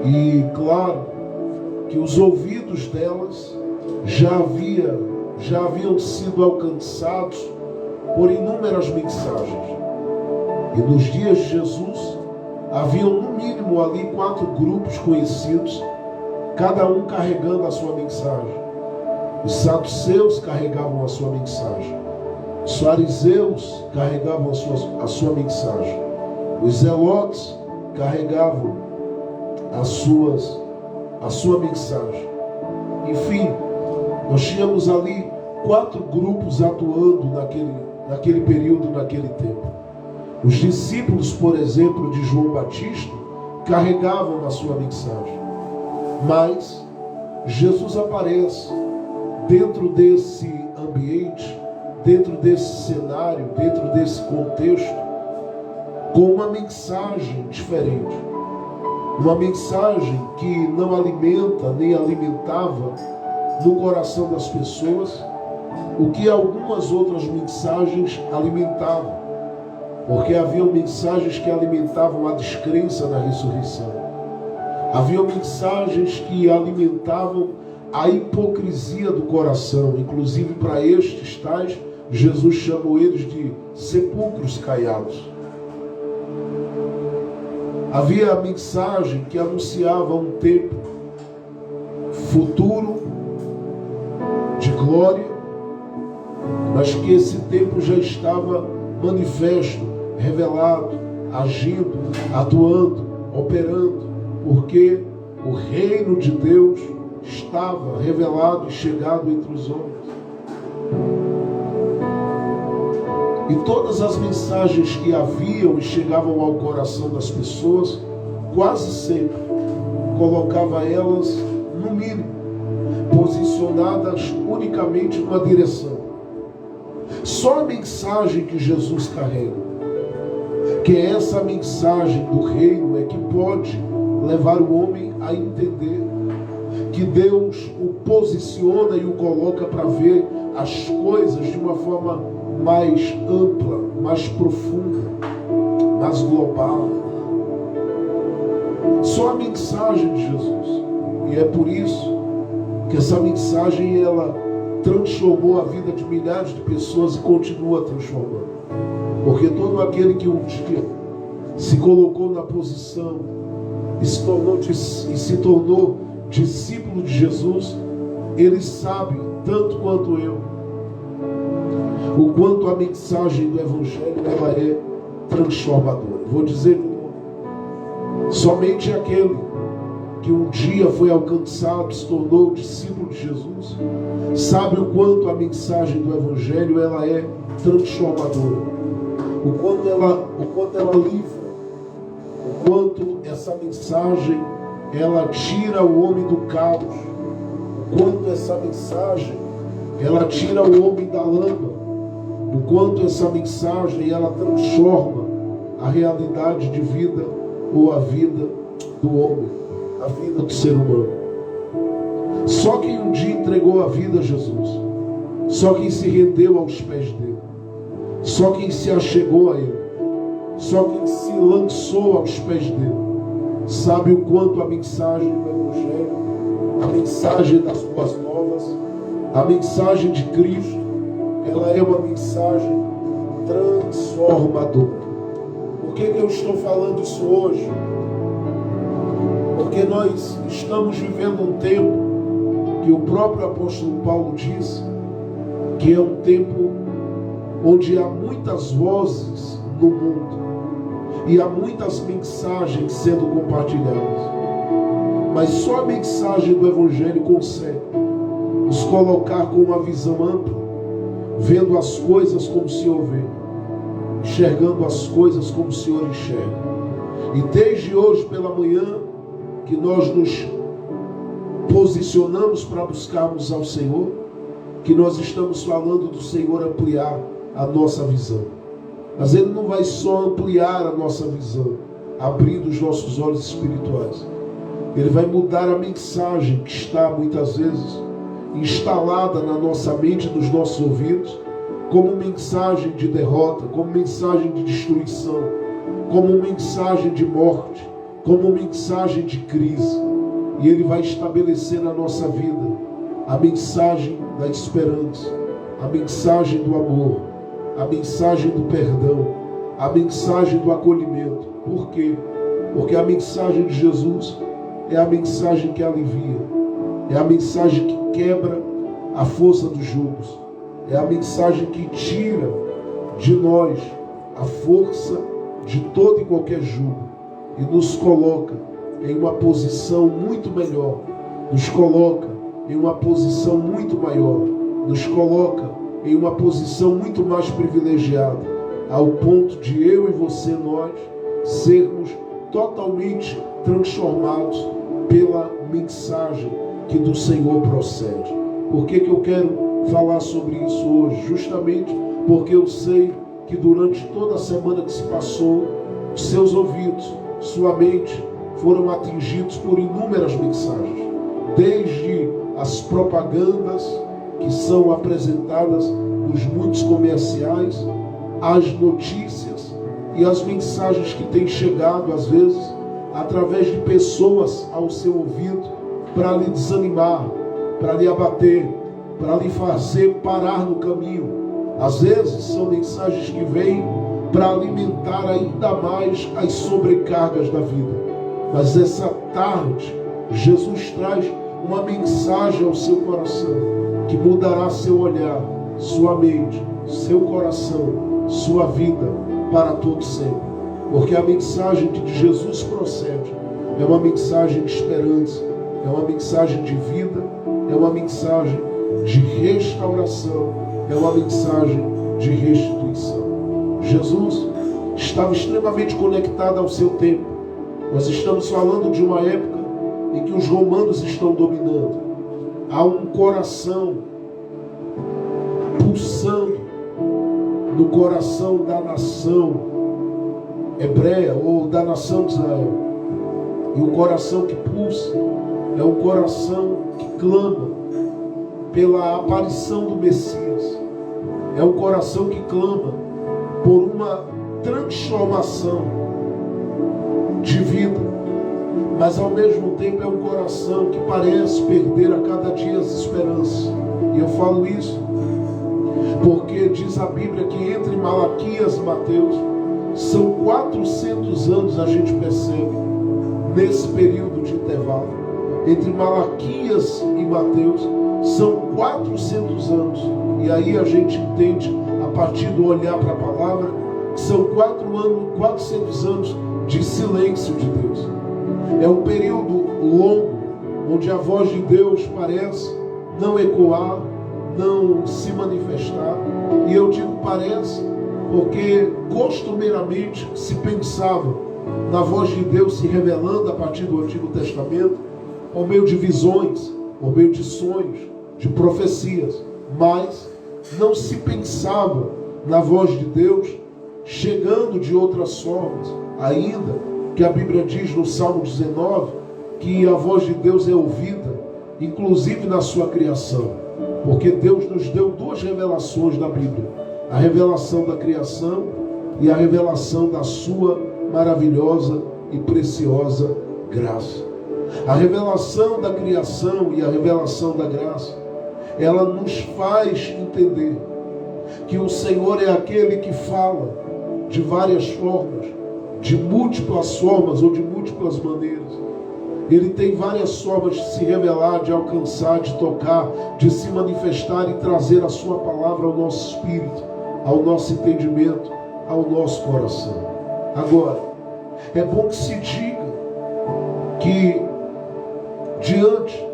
E claro que os ouvidos delas já haviam sido alcançados por inúmeras mensagens. E nos dias de Jesus haviam no mínimo ali 4 grupos conhecidos, cada um carregando a sua mensagem. Os saduceus carregavam a sua mensagem. Os fariseus carregavam a sua mensagem. Os zelotes carregavam a sua mensagem. Enfim, nós tínhamos ali 4 grupos atuando naquele período, naquele tempo. Os discípulos, por exemplo, de João Batista, carregavam a sua mensagem. Mas Jesus aparece dentro desse ambiente, dentro desse cenário, dentro desse contexto, com uma mensagem diferente. Uma mensagem que não alimenta nem alimentava no coração das pessoas o que algumas outras mensagens alimentavam. Porque haviam mensagens que alimentavam a descrença na ressurreição. Haviam mensagens que alimentavam a hipocrisia do coração. Inclusive para estes tais, Jesus chamou eles de sepulcros caiados. Havia a mensagem que anunciava um tempo futuro de glória, mas que esse tempo já estava manifesto, revelado, agindo, atuando, operando, porque o reino de Deus estava revelado e chegado entre os homens. E todas as mensagens que haviam e chegavam ao coração das pessoas, quase sempre colocava elas, no mínimo, posicionadas unicamente numa direção. Só a mensagem que Jesus carrega, que é essa mensagem do reino, é que pode levar o homem a entender que Deus o posiciona e o coloca para ver as coisas de uma forma mais ampla, mais profunda, mais global. Só a mensagem de Jesus. E é por isso que essa mensagem ela transformou a vida de milhares de pessoas e continua transformando. Porque todo aquele que um dia se colocou na posição e se tornou discípulo de Jesus, ele sabe, tanto quanto eu, o quanto a mensagem do Evangelho ela é transformadora. Vou dizer de novo. Somente aquele que um dia foi alcançado, se tornou discípulo de Jesus, sabe o quanto a mensagem do Evangelho ela é transformadora. O quanto ela livra. O quanto essa mensagem ela tira o homem do caos. O quanto essa mensagem ela tira o homem da lama. O quanto essa mensagem ela transforma a realidade de vida ou a vida do homem, a vida do ser humano. Só quem um dia entregou a vida a Jesus, só quem se rendeu aos pés dele, só quem se achegou a ele, só quem se lançou aos pés dele, sabe o quanto a mensagem do Evangelho, a mensagem das boas novas, a mensagem de Cristo, ela é uma mensagem transformadora. Por que eu estou falando isso hoje? Porque nós estamos vivendo um tempo que o próprio apóstolo Paulo diz que é um tempo onde há muitas vozes no mundo e há muitas mensagens sendo compartilhadas, mas só a mensagem do Evangelho consegue nos colocar com uma visão ampla, vendo as coisas como o Senhor vê, enxergando as coisas como o Senhor enxerga. E desde hoje pela manhã, que nós nos posicionamos para buscarmos ao Senhor, que nós estamos falando do Senhor ampliar a nossa visão. Mas Ele não vai só ampliar a nossa visão, abrindo os nossos olhos espirituais. Ele vai mudar a mensagem que está muitas vezes instalada na nossa mente, nos nossos ouvidos, como mensagem de derrota, como mensagem de destruição, como mensagem de morte, como mensagem de crise. E Ele vai estabelecer na nossa vida a mensagem da esperança, a mensagem do amor, a mensagem do perdão, a mensagem do acolhimento. Por quê? Porque a mensagem de Jesus é a mensagem que alivia, é a mensagem que quebra a força dos jugos, é a mensagem que tira de nós a força de todo e qualquer jugo e nos coloca em uma posição muito melhor, nos coloca em uma posição muito maior, nos coloca em uma posição muito mais privilegiada, ao ponto de eu e você, nós, sermos totalmente transformados pela mensagem que do Senhor procede. Por que eu quero falar sobre isso hoje? Justamente porque eu sei que durante toda a semana que se passou, os seus ouvidos, sua mente, foram atingidos por inúmeras mensagens, desde as propagandas que são apresentadas nos muitos comerciais, as notícias e as mensagens que têm chegado às vezes através de pessoas ao seu ouvido para lhe desanimar, para lhe abater, para lhe fazer parar no caminho. Às vezes são mensagens que vêm para alimentar ainda mais as sobrecargas da vida. Mas essa tarde, Jesus traz uma mensagem ao seu coração, que mudará seu olhar, sua mente, seu coração, sua vida, para todo sempre. Porque a mensagem que de Jesus procede é uma mensagem de esperança, é uma mensagem de vida, é uma mensagem de restauração, é uma mensagem de restituição. Jesus estava extremamente conectado ao seu tempo. Nós estamos falando de uma época em que os romanos estão dominando. Há um coração pulsando no coração da nação hebreia ou da nação de Israel. E o coração que pulsa é um coração que clama pela aparição do Messias. É um coração que clama por uma transformação de vida, mas ao mesmo tempo é um coração que parece perder a cada dia as esperanças. E eu falo isso porque diz a Bíblia que entre Malaquias e Mateus são 400 anos, a gente percebe, nesse período de intervalo. Entre Malaquias e Mateus são 400 anos. E aí a gente entende, a partir do olhar para a palavra, que são 400 anos de silêncio de Deus. É um período longo, onde a voz de Deus parece não ecoar, não se manifestar. E eu digo parece, porque costumeiramente se pensava na voz de Deus se revelando a partir do Antigo Testamento, por meio de visões, por meio de sonhos, de profecias. Mas não se pensava na voz de Deus chegando de outras formas, ainda que a Bíblia diz no Salmo 19 que a voz de Deus é ouvida, inclusive na sua criação, porque Deus nos deu duas revelações da Bíblia: a revelação da criação e a revelação da sua maravilhosa e preciosa graça. A revelação da criação e a revelação da graça, ela nos faz entender que o Senhor é aquele que fala de várias formas, de múltiplas formas ou de múltiplas maneiras. Ele tem várias formas de se revelar, de alcançar, de tocar, de se manifestar e trazer a sua palavra ao nosso espírito, ao nosso entendimento, ao nosso coração. Agora, é bom que se diga que diante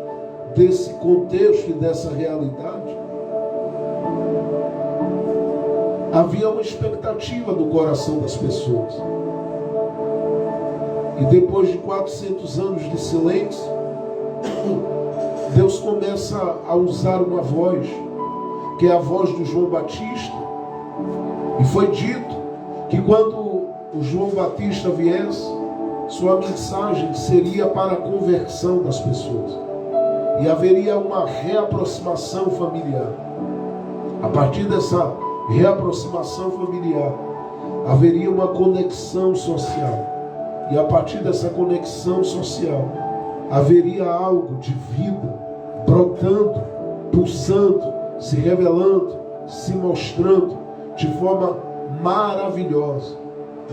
desse contexto e dessa realidade, havia uma expectativa no coração das pessoas. E depois de 400 anos de silêncio, Deus começa a usar uma voz, que é a voz do João Batista. E foi dito que quando o João Batista viesse, sua mensagem seria para a conversão das pessoas. E haveria uma reaproximação familiar. A partir dessa reaproximação familiar, haveria uma conexão social. E a partir dessa conexão social, haveria algo de vida brotando, pulsando, se revelando, se mostrando de forma maravilhosa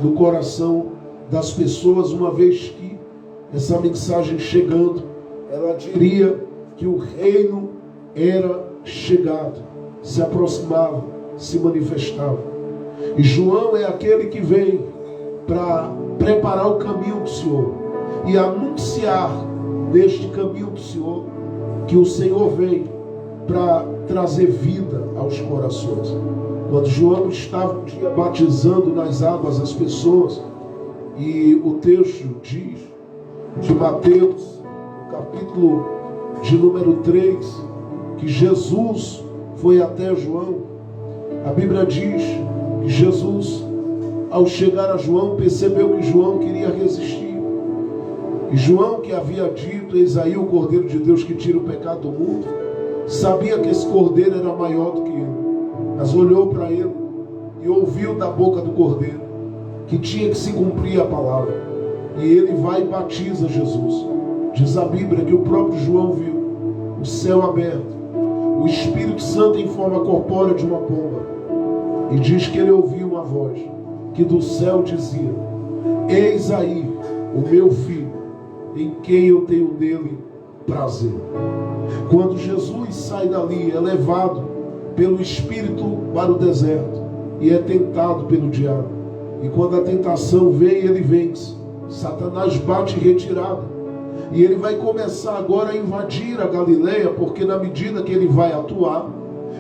no coração das pessoas, uma vez que essa mensagem chegando, ela diria que o reino era chegado, se aproximava, se manifestava. E João é aquele que vem para preparar o caminho do Senhor e anunciar neste caminho do Senhor que o Senhor vem para trazer vida aos corações. Quando João estava um dia batizando nas águas as pessoas, e o texto diz, de Mateus, capítulo de número 3, que Jesus foi até João. A Bíblia diz que Jesus, ao chegar a João, percebeu que João queria resistir. E João, que havia dito, eis aí o Cordeiro de Deus que tira o pecado do mundo, sabia que esse Cordeiro era maior do que ele, mas olhou para ele e ouviu da boca do Cordeiro que tinha que se cumprir a palavra. E ele vai e batiza Jesus. Diz a Bíblia que o próprio João viu o céu aberto, o Espírito Santo em forma corpórea de uma pomba, e diz que ele ouviu uma voz que do céu dizia: eis aí o meu filho, em quem eu tenho nele prazer. Quando Jesus sai dali, é levado pelo Espírito para o deserto e é tentado pelo diabo. E quando a tentação vem, ele vence. Satanás bate em retirada. E ele vai começar agora a invadir a Galileia, porque na medida que ele vai atuar,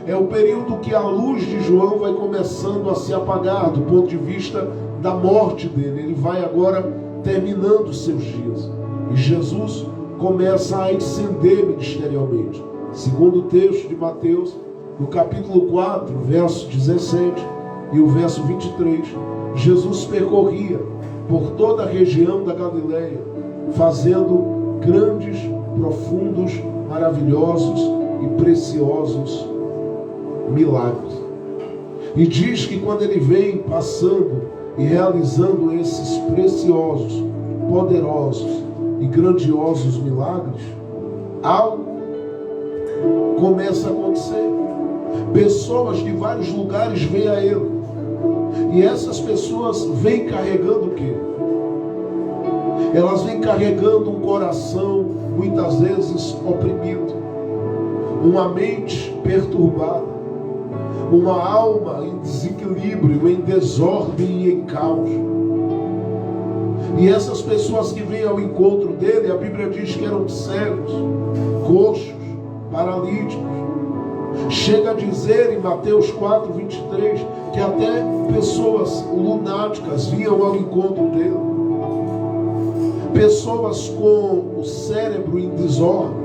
é o período que a luz de João vai começando a se apagar do ponto de vista da morte dele. Ele vai agora terminando os seus dias. E Jesus começa a ascender ministerialmente. Segundo o texto de Mateus, no capítulo 4, verso 17 e o verso 23, Jesus percorria por toda a região da Galileia, fazendo grandes, profundos, maravilhosos e preciosos milagres. E diz que quando ele vem passando e realizando esses preciosos, poderosos e grandiosos milagres, algo começa a acontecer. Pessoas de vários lugares vêm a ele. E essas pessoas vêm carregando o quê? Elas vêm carregando um coração muitas vezes oprimido, uma mente perturbada, uma alma em desequilíbrio, em desordem e em caos. E essas pessoas que vêm ao encontro dele, a Bíblia diz que eram cegos, coxos, paralíticos. Chega a dizer em Mateus 4, 23, que até pessoas lunáticas vinham ao encontro dele. Pessoas com o cérebro em desordem,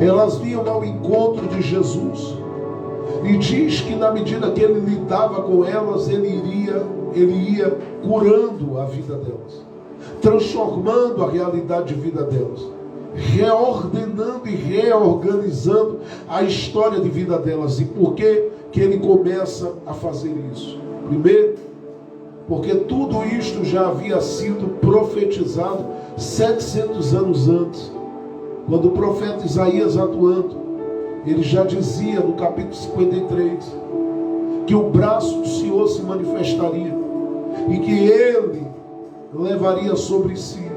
elas vinham ao encontro de Jesus. E diz que na medida que ele lidava com elas, ele ia curando a vida delas, transformando a realidade de vida delas, reordenando e reorganizando a história de vida delas. E por que ele começa a fazer isso? Primeiro, porque tudo isto já havia sido profetizado 700 anos antes, quando o profeta Isaías, atuando, ele já dizia no capítulo 53 que o braço do Senhor se manifestaria e que ele levaria sobre si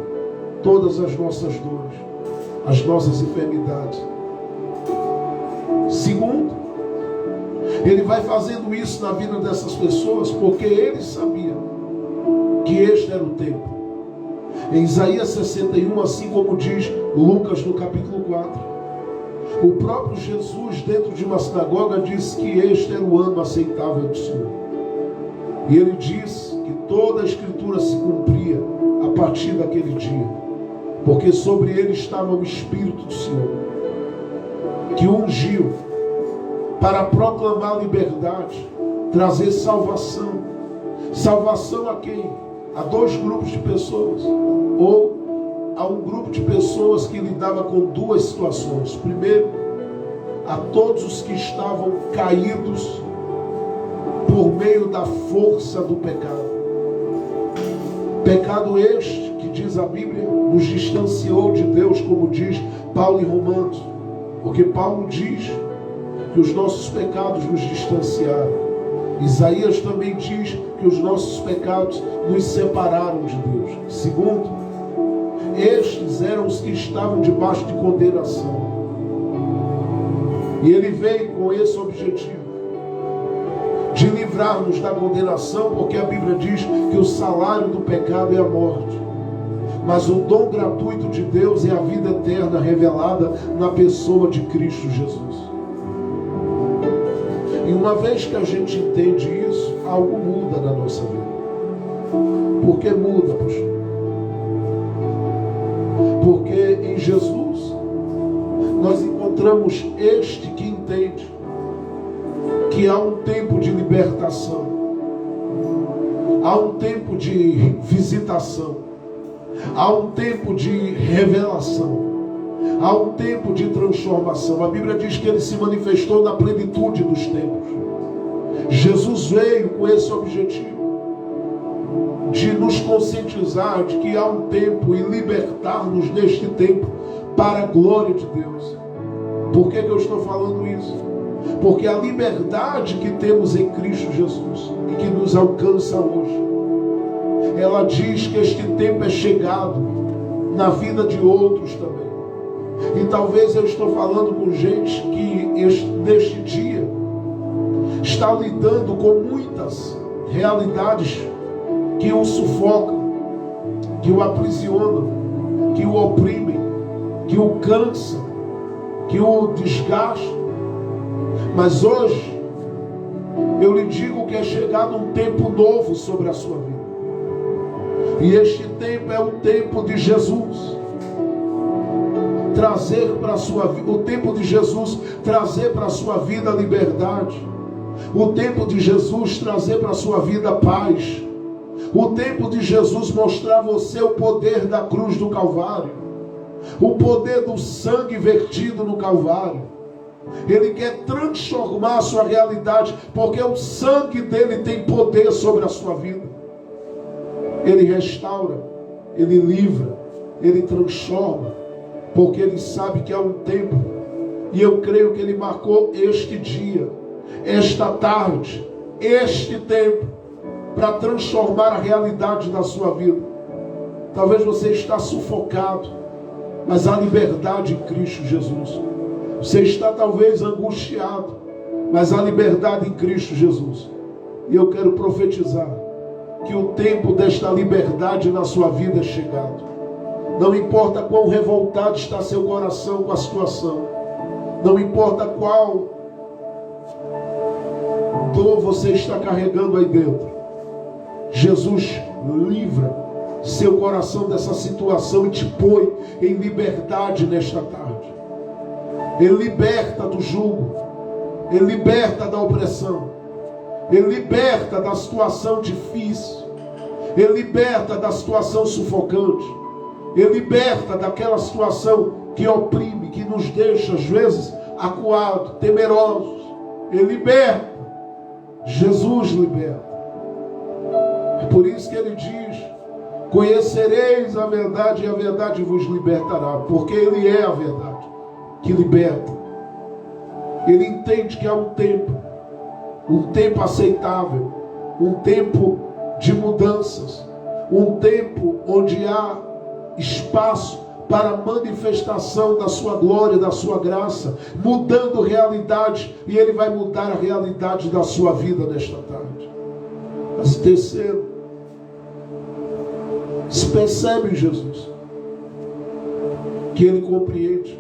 todas as nossas dores, as nossas enfermidades. Segundo, ele vai fazendo isso na vida dessas pessoas porque ele sabia que este era o tempo. Em Isaías 61, assim como diz Lucas no capítulo 4, o próprio Jesus, dentro de uma sinagoga, disse que este era o ano aceitável do Senhor. E ele diz que toda a Escritura se cumpria a partir daquele dia, porque sobre ele estava o Espírito do Senhor, que o ungiu para proclamar liberdade, trazer salvação. Salvação a quem? A dois grupos de pessoas, ou a um grupo de pessoas que lidava com duas situações. Primeiro, a todos os que estavam caídos por meio da força do pecado. Pecado este que, diz a Bíblia, nos distanciou de Deus, como diz Paulo em Romanos, porque Paulo diz que os nossos pecados nos distanciaram. Isaías também diz que os nossos pecados nos separaram de Deus. Segundo, estes eram os que estavam debaixo de condenação. E ele veio com esse objetivo, de livrar-nos da condenação, porque a Bíblia diz que o salário do pecado é a morte, mas o dom gratuito de Deus é a vida eterna revelada na pessoa de Cristo Jesus. E uma vez que a gente entende isso, algo muda na nossa vida. Por que muda, pastor? Porque em Jesus nós encontramos este que entende que há um tempo de libertação, há um tempo de visitação, há um tempo de revelação, há um tempo de transformação. A Bíblia diz que ele se manifestou na plenitude dos tempos. Jesus veio com esse objetivo de nos conscientizar de que há um tempo e libertar-nos neste tempo para a glória de Deus. Por que eu estou falando isso? Porque a liberdade que temos em Cristo Jesus e que nos alcança hoje, ela diz que este tempo é chegado na vida de outros também. E talvez eu estou falando com gente que neste dia está lidando com muitas realidades que o sufocam, que o aprisionam, que o oprimem, que o cansam, que o desgastam. Mas hoje eu lhe digo que é chegado um tempo novo sobre a sua vida. E este tempo é o tempo de Jesus trazer para a sua vida, o tempo de Jesus trazer para a sua vida a liberdade, o tempo de Jesus trazer para a sua vida a paz, o tempo de Jesus mostrar a você o poder da cruz do Calvário, o poder do sangue vertido no Calvário. Ele quer transformar a sua realidade, porque o sangue dele tem poder sobre a sua vida. Ele restaura, ele livra, ele transforma, porque ele sabe que há um tempo, e eu creio que ele marcou este dia, esta tarde, este tempo, para transformar a realidade da sua vida. Talvez você está sufocado, mas há liberdade em Cristo Jesus. Você está talvez angustiado, mas há liberdade em Cristo Jesus. E eu quero profetizar que o tempo desta liberdade na sua vida é chegado. Não importa quão revoltado está seu coração com a situação, não importa qual dor você está carregando aí dentro, Jesus livra seu coração dessa situação e te põe em liberdade nesta tarde. Ele liberta do jugo, ele liberta da opressão, ele liberta da situação difícil, ele liberta da situação sufocante, ele liberta daquela situação que oprime, que nos deixa às vezes acuados, temerosos. Ele liberta. Jesus liberta. É por isso que ele diz: conhecereis a verdade e a verdade vos libertará, porque ele é a verdade que liberta. Ele entende que há um tempo aceitável, um tempo de mudanças, um tempo onde há espaço para a manifestação da sua glória, da sua graça, mudando realidade, e ele vai mudar a realidade da sua vida nesta tarde. Mas terceiro, se percebe em Jesus que ele compreende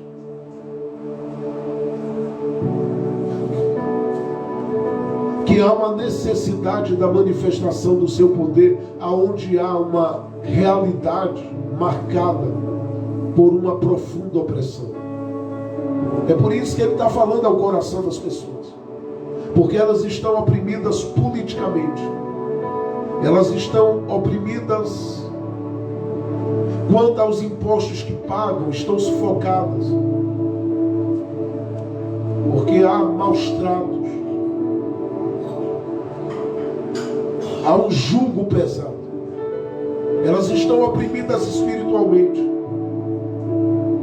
que há uma necessidade da manifestação do seu poder, aonde há uma realidade marcada por uma profunda opressão. É por isso que ele está falando ao coração das pessoas, porque elas estão oprimidas politicamente, elas estão oprimidas quanto aos impostos que pagam, estão sufocadas, porque há maus tratos, há um jugo pesado. Elas estão oprimidas espiritualmente.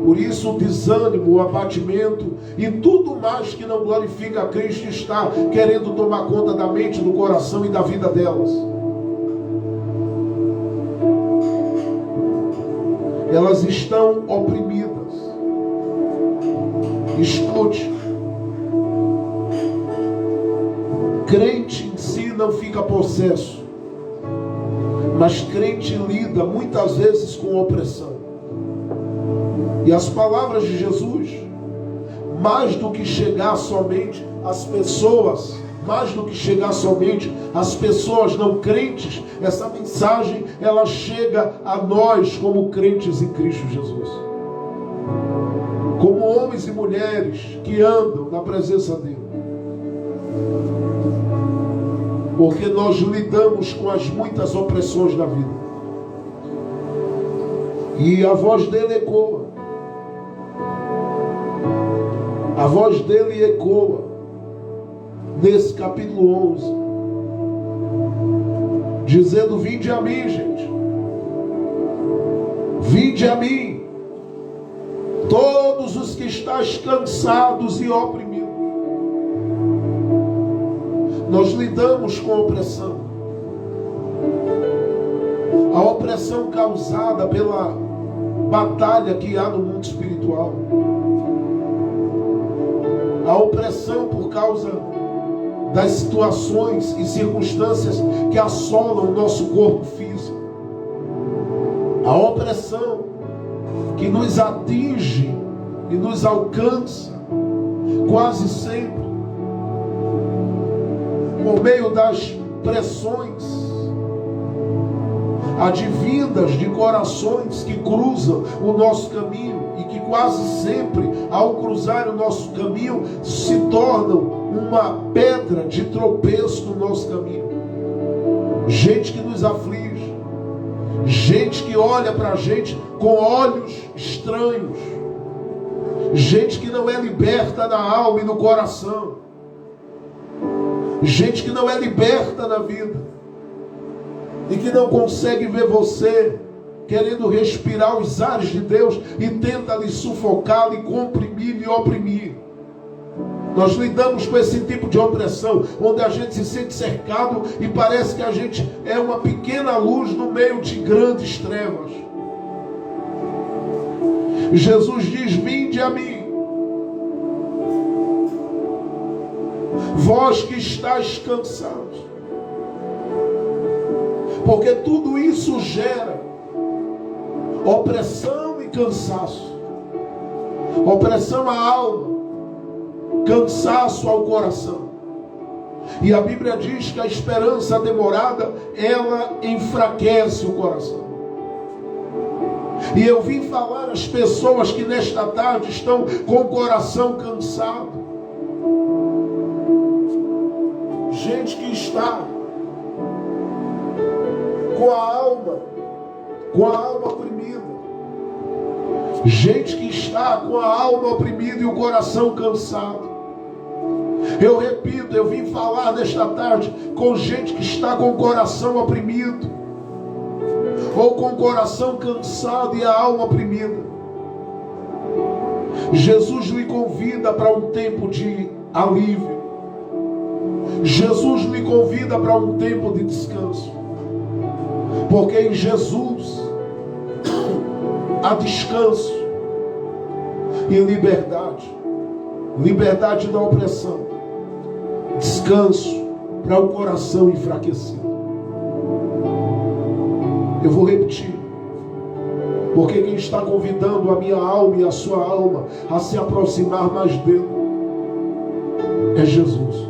Por isso o desânimo, o abatimento e tudo mais que não glorifica a Cristo está querendo tomar conta da mente, do coração e da vida delas. Elas estão oprimidas. Escute. Crente em si não fica possesso, mas crente lida muitas vezes com opressão. E as palavras de Jesus, mais do que chegar somente às pessoas, não crentes, essa mensagem ela chega a nós como crentes em Cristo Jesus, como homens e mulheres que andam na presença dele, porque nós lidamos com as muitas opressões da vida, e a voz dele ecoa. A voz dele ecoa nesse capítulo 11, dizendo: vinde a mim, gente, vinde a mim, todos os que estáis cansados e oprimidos. Nós lidamos com a opressão, causada pela batalha que há no mundo espiritual, a opressão por causa das situações e circunstâncias que assolam o nosso corpo físico, a opressão que nos atinge e nos alcança quase sempre por meio das pressões advindas de corações que cruzam o nosso caminho e que quase sempre, ao cruzar o nosso caminho, se tornam uma pedra de tropeço no nosso caminho. Gente que nos aflige, gente que olha para a gente com olhos estranhos, gente que não é liberta na alma e no coração, gente que não é liberta na vida e que não consegue ver você querendo respirar os ares de Deus e tenta lhe sufocar, lhe comprimir, lhe oprimir. Nós lidamos com esse tipo de opressão, onde a gente se sente cercado e parece que a gente é uma pequena luz no meio de grandes trevas. Jesus diz: vinde a mim, vós que estáis cansados, porque tudo isso gera opressão e cansaço, opressão à alma, cansaço ao coração. E a Bíblia diz que a esperança demorada, ela enfraquece o coração. E eu vim falar às pessoas que nesta tarde estão com o coração cansado, gente que está com a alma oprimida, gente que está com a alma oprimida e o coração cansado. Eu repito, eu vim falar nesta tarde com gente que está com o coração oprimido, ou com o coração cansado e a alma oprimida. Jesus lhe convida para um tempo de alívio, Jesus lhe convida para um tempo de descanso, porque em Jesus há descanso e liberdade, liberdade da opressão, descanso para o coração enfraquecido. Eu vou repetir, porque quem está convidando a minha alma e a sua alma a se aproximar mais dele é Jesus.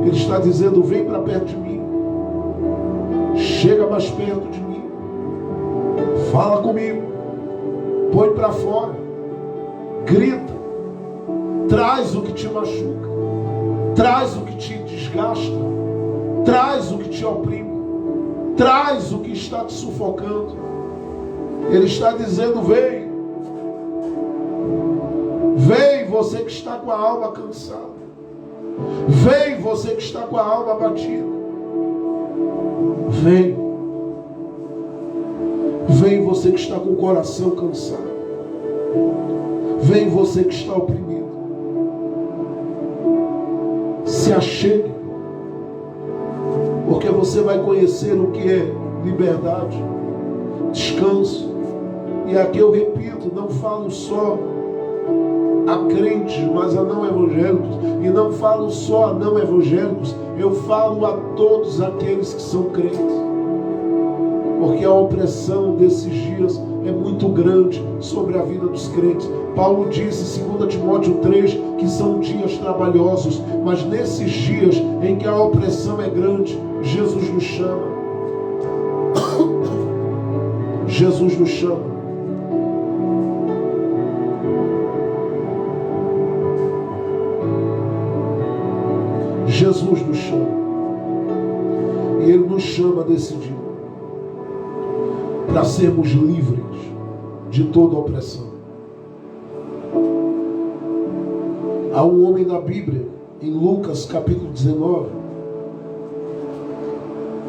Ele está dizendo: vem para perto de mim, Chega mais perto de mim. Fala comigo. Põe para fora. Grita. Traz o que te machuca. Traz o que te desgasta. Traz o que te oprime. Traz o que está te sufocando. Ele está dizendo: vem. Vem, você que está com a alma cansada. Vem, você que está com a alma abatida. Vem. Vem, você que está com o coração cansado. Vem, você que está oprimido. Se achegue. Porque você vai conhecer o que é liberdade, descanso. E aqui eu repito, não falo só a crentes, mas a não evangélicos. E não falo só a não evangélicos, eu falo a todos aqueles que são crentes. Porque a opressão desses dias é muito grande sobre a vida dos crentes. Paulo disse em 2 Timóteo 3 que são dias trabalhosos, mas nesses dias em que a opressão é grande, Jesus nos chama. Jesus nos chama. Jesus nos chama. E Ele nos chama nesse dia para sermos livres de toda opressão. Há um homem na Bíblia, em Lucas capítulo 19,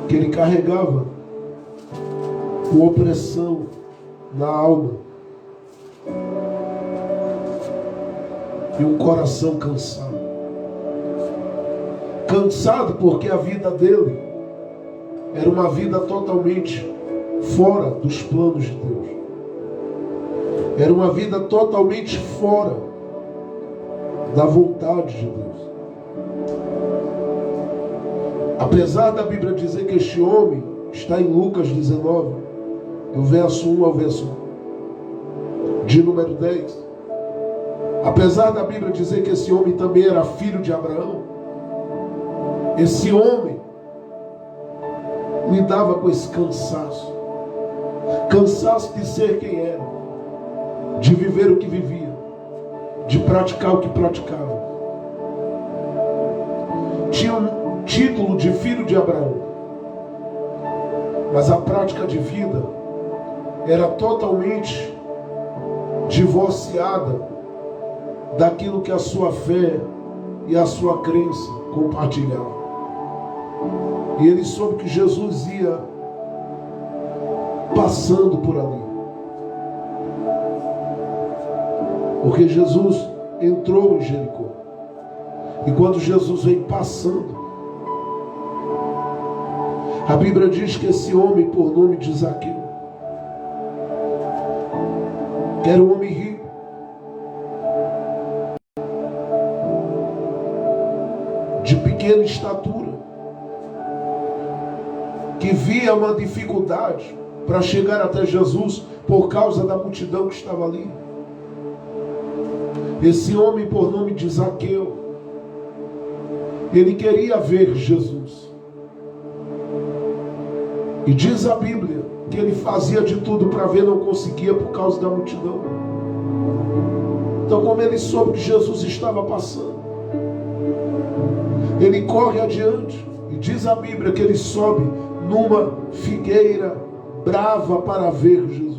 que ele carregava uma opressão na alma e um coração cansado. Cansado porque a vida dele era uma vida totalmente fora dos planos de Deus. Era uma vida totalmente fora da vontade de Deus. Apesar da Bíblia dizer que este homem está em Lucas 19, do verso 1 ao verso de número 10. Apesar da Bíblia dizer que esse homem também era filho de Abraão, esse homem lidava com esse cansaço. Cansaço de ser quem era, de viver o que vivia, de praticar o que praticava. Tinha um título de filho de Abraão, mas a prática de vida era totalmente divorciada daquilo que a sua fé e a sua crença compartilhavam. E ele soube que Jesus ia passando por ali. Porque Jesus entrou em Jericó. E quando Jesus vem passando, a Bíblia diz que esse homem, por nome de Zaqueu, que era um homem rico, de pequena estatura, que via uma dificuldade para chegar até Jesus por causa da multidão que estava ali. Esse homem, por nome de Zaqueu, ele queria ver Jesus. E diz a Bíblia que ele fazia de tudo para ver, não conseguia por causa da multidão. Então, como ele soube que Jesus estava passando, ele corre adiante. E diz a Bíblia que ele sobe numa figueira brava para ver Jesus.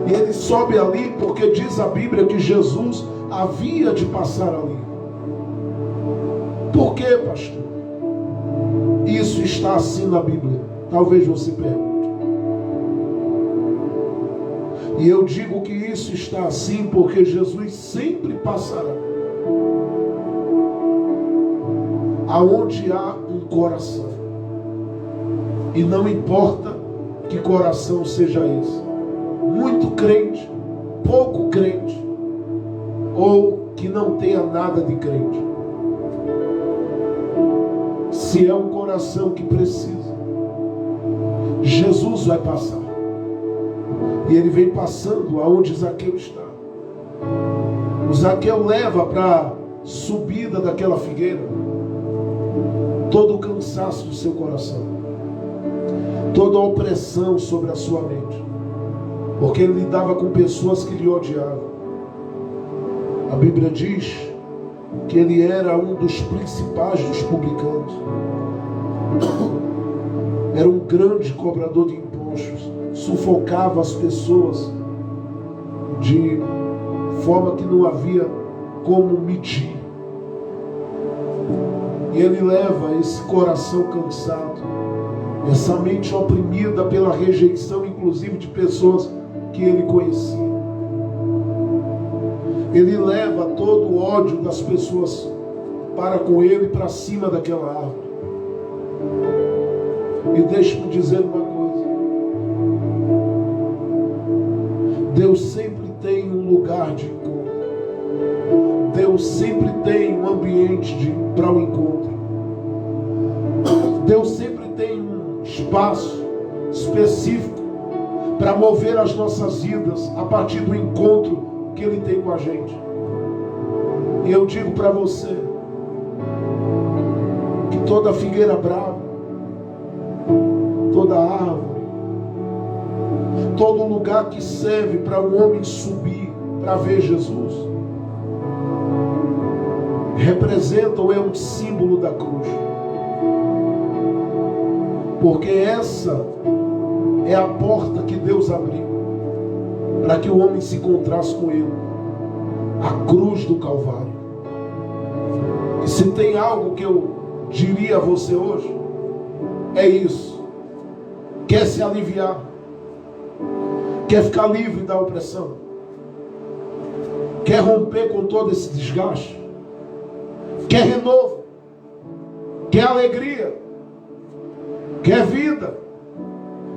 E ele sobe ali porque diz a Bíblia que Jesus havia de passar ali. Por quê, pastor? Isso está assim na Bíblia. Talvez você pergunte. E eu digo que isso está assim porque Jesus sempre passará aonde há um coração. E não importa que coração seja esse. Muito crente, pouco crente, ou que não tenha nada de crente. Se é um coração que precisa, Jesus vai passar. E ele vem passando aonde Zaqueu está. O Zaqueu leva para a subida daquela figueira todo o cansaço do seu coração. toda a opressão sobre a sua mente, porque ele lidava com pessoas que lhe odiavam. A Bíblia diz que ele era um dos principais dos publicanos, era um grande cobrador de impostos, sufocava as pessoas de forma que não havia como medir. E ele leva esse coração cansado, essa mente oprimida pela rejeição, inclusive de pessoas que ele conhecia. Ele leva todo o ódio das pessoas para com ele, para cima daquela árvore. E deixe-me dizer uma coisa: Deus sempre tem um lugar de encontro. Deus sempre tem um ambiente para o encontro. Deus sempre tem um espaço específico para mover as nossas vidas a partir do encontro que Ele tem com a gente. E eu digo para você que toda figueira brava, toda árvore, todo lugar que serve para um homem subir para ver Jesus, representa ou é um símbolo da cruz. Porque essa é a porta que Deus abriu para que o homem se encontrasse com Ele, a cruz do Calvário. E se tem algo que eu diria a você hoje, é isso: quer se aliviar, quer ficar livre da opressão, quer romper com todo esse desgaste, quer renovo, quer alegria, quer vida,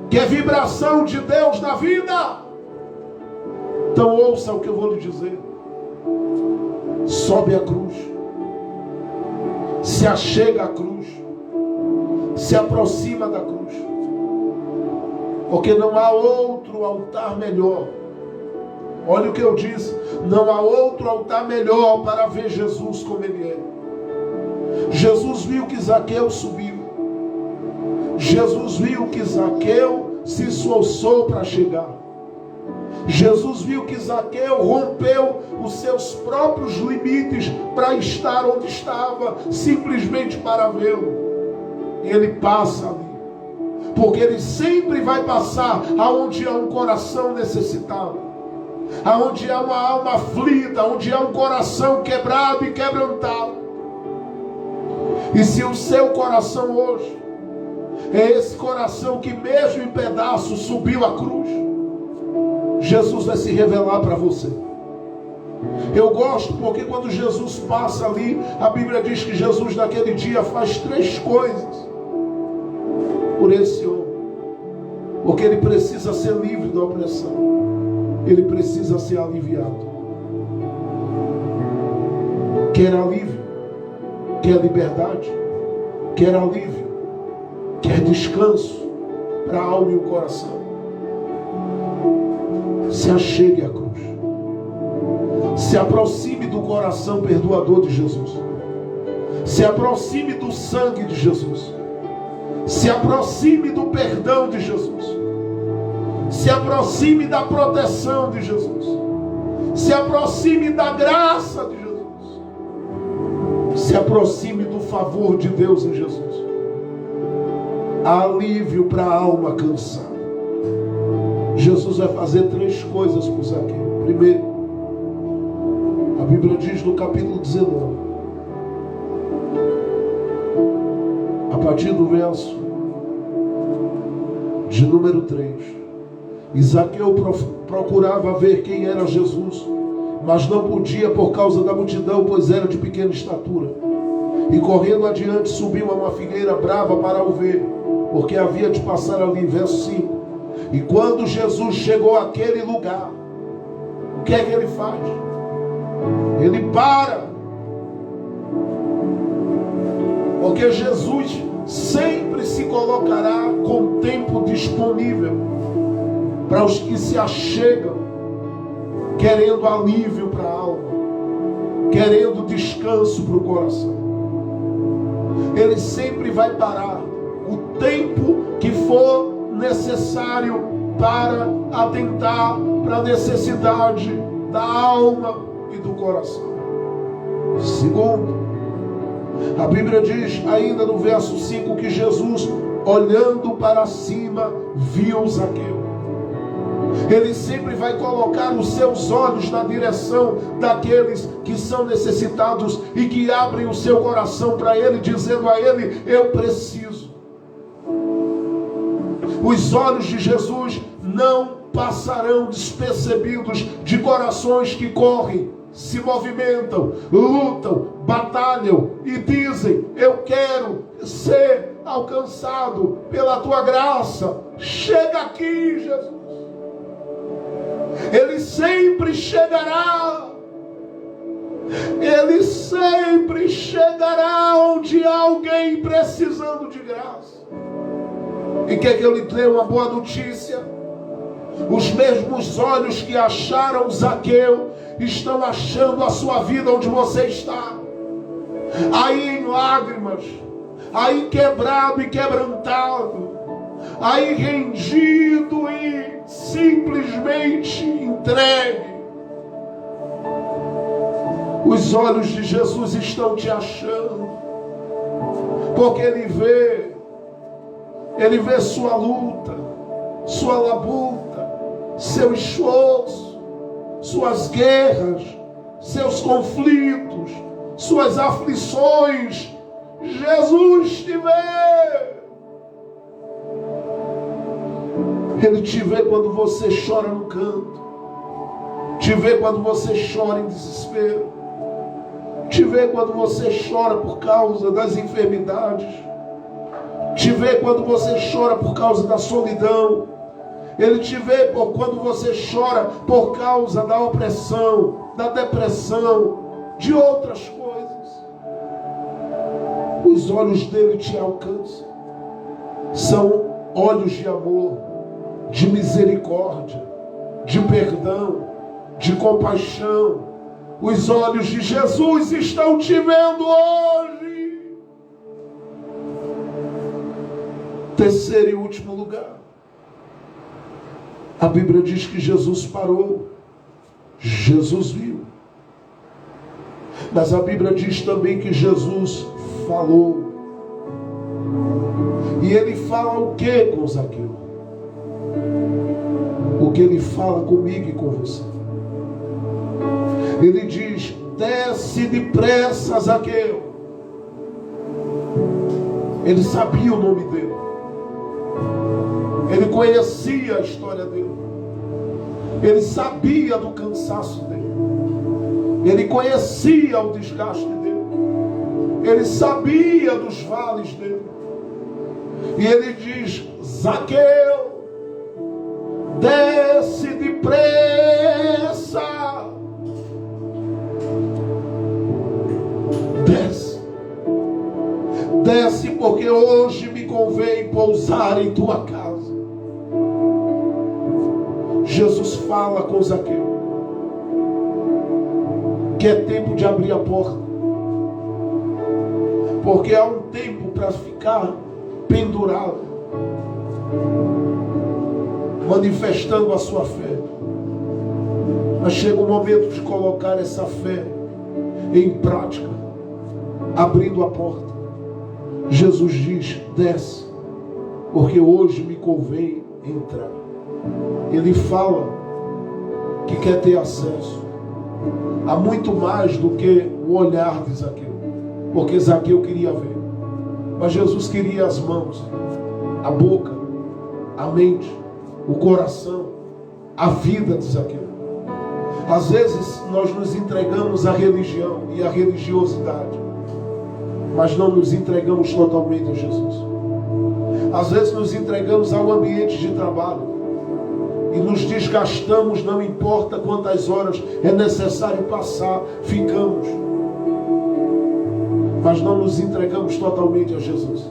quer vibração de Deus na vida, então ouça o que eu vou lhe dizer. Sobe a cruz, se achega à cruz, se aproxima da cruz, porque não há outro altar melhor. Olha o que eu disse: não há outro altar melhor para ver Jesus como Ele é. Jesus viu que Zaqueu subiu, Jesus viu que Zaqueu se esforçou para chegar, Jesus viu que Zaqueu rompeu os seus próprios limites para estar onde estava, simplesmente para vê-lo. E ele passa ali, porque ele sempre vai passar aonde há um coração necessitado, aonde há uma alma aflita, onde há um coração quebrado e quebrantado. E se o seu coração hoje é esse coração que mesmo em pedaços subiu a cruz, Jesus vai se revelar para você. Eu gosto porque quando Jesus passa ali, a Bíblia diz que Jesus naquele dia faz 3 coisas por esse homem, porque ele precisa ser livre da opressão, ele precisa ser aliviado. Quer alívio, quer liberdade, quer alívio, quer descanso para a alma e o coração, se achegue à cruz, se aproxime do coração perdoador de Jesus, se aproxime do sangue de Jesus, se aproxime do perdão de Jesus, se aproxime da proteção de Jesus, se aproxime da graça de Jesus, se aproxime do favor de Deus em Jesus. Alívio para a alma cansada. Jesus vai fazer 3 coisas por Zaqueu. Primeiro, a Bíblia diz no capítulo 19, a partir do verso de número 3, e Zaqueu procurava ver quem era Jesus, mas não podia por causa da multidão, pois era de pequena estatura. E correndo adiante subiu a uma figueira brava para o ver, porque havia de passar ali. Verso 5. E quando Jesus chegou àquele lugar, o que é que ele faz? Ele para, porque Jesus sempre se colocará com tempo disponível para os que se achegam, querendo alívio para a alma, querendo descanso para o coração. Ele sempre vai parar o tempo que for necessário para atentar para a necessidade da alma e do coração. Segundo, a Bíblia diz ainda no verso 5 que Jesus, olhando para cima, viu Zaqueu. Ele sempre vai colocar os seus olhos na direção daqueles que são necessitados e que abrem o seu coração para Ele, dizendo a Ele: eu preciso. Os olhos de Jesus não passarão despercebidos de corações que correm, se movimentam, lutam, batalham e dizem: eu quero ser alcançado pela tua graça. Chega aqui, Jesus. Ele sempre chegará. Ele sempre chegará onde há alguém precisando de graça. E quer que eu lhe dê uma boa notícia? Os mesmos olhos que acharam Zaqueu estão achando a sua vida onde você está. Aí em lágrimas, aí quebrado e quebrantado, aí rendido e simplesmente entregue. Os olhos de Jesus estão te achando, porque Ele vê sua luta, sua labuta, seu esforço, suas guerras, seus conflitos, suas aflições. Jesus te vê. Ele te vê quando você chora no canto, te vê quando você chora em desespero, te vê quando você chora por causa das enfermidades, te vê quando você chora por causa da solidão. Ele te vê quando você chora por causa da opressão, da depressão, de outras coisas. Os olhos dele te alcançam. São olhos de amor, de misericórdia, de perdão, de compaixão. Os olhos de Jesus estão te vendo hoje. Terceiro e último lugar, a Bíblia diz que Jesus parou, Jesus viu. Mas a Bíblia diz também que Jesus falou. E Ele fala o que com Zaqueu? O que Ele fala comigo e com você. Ele diz: desce depressa, Zaqueu. Ele sabia o nome dele. Ele conhecia a história dele. Ele sabia do cansaço dele. Ele conhecia o desgaste dele. Ele sabia dos vales dele. E ele diz: Zaqueu, desce depressa. Desce. Desce, porque hoje me convém pousar em tua casa. Jesus fala com Zaqueu que é tempo de abrir a porta, porque há um tempo para ficar pendurado, manifestando a sua fé. Mas chega o momento de colocar essa fé em prática, abrindo a porta. Jesus diz: desce, porque hoje me convém entrar. Ele fala que quer ter acesso a muito mais do que o olhar de Zaqueu, porque Zaqueu queria ver, mas Jesus queria as mãos, a boca, a mente, o coração, a vida de Zaqueu. Às vezes nós nos entregamos à religião e à religiosidade, mas não nos entregamos totalmente a Jesus. Às vezes nos entregamos ao ambiente de trabalho e nos desgastamos, não importa quantas horas é necessário passar, ficamos, mas não nos entregamos totalmente a Jesus.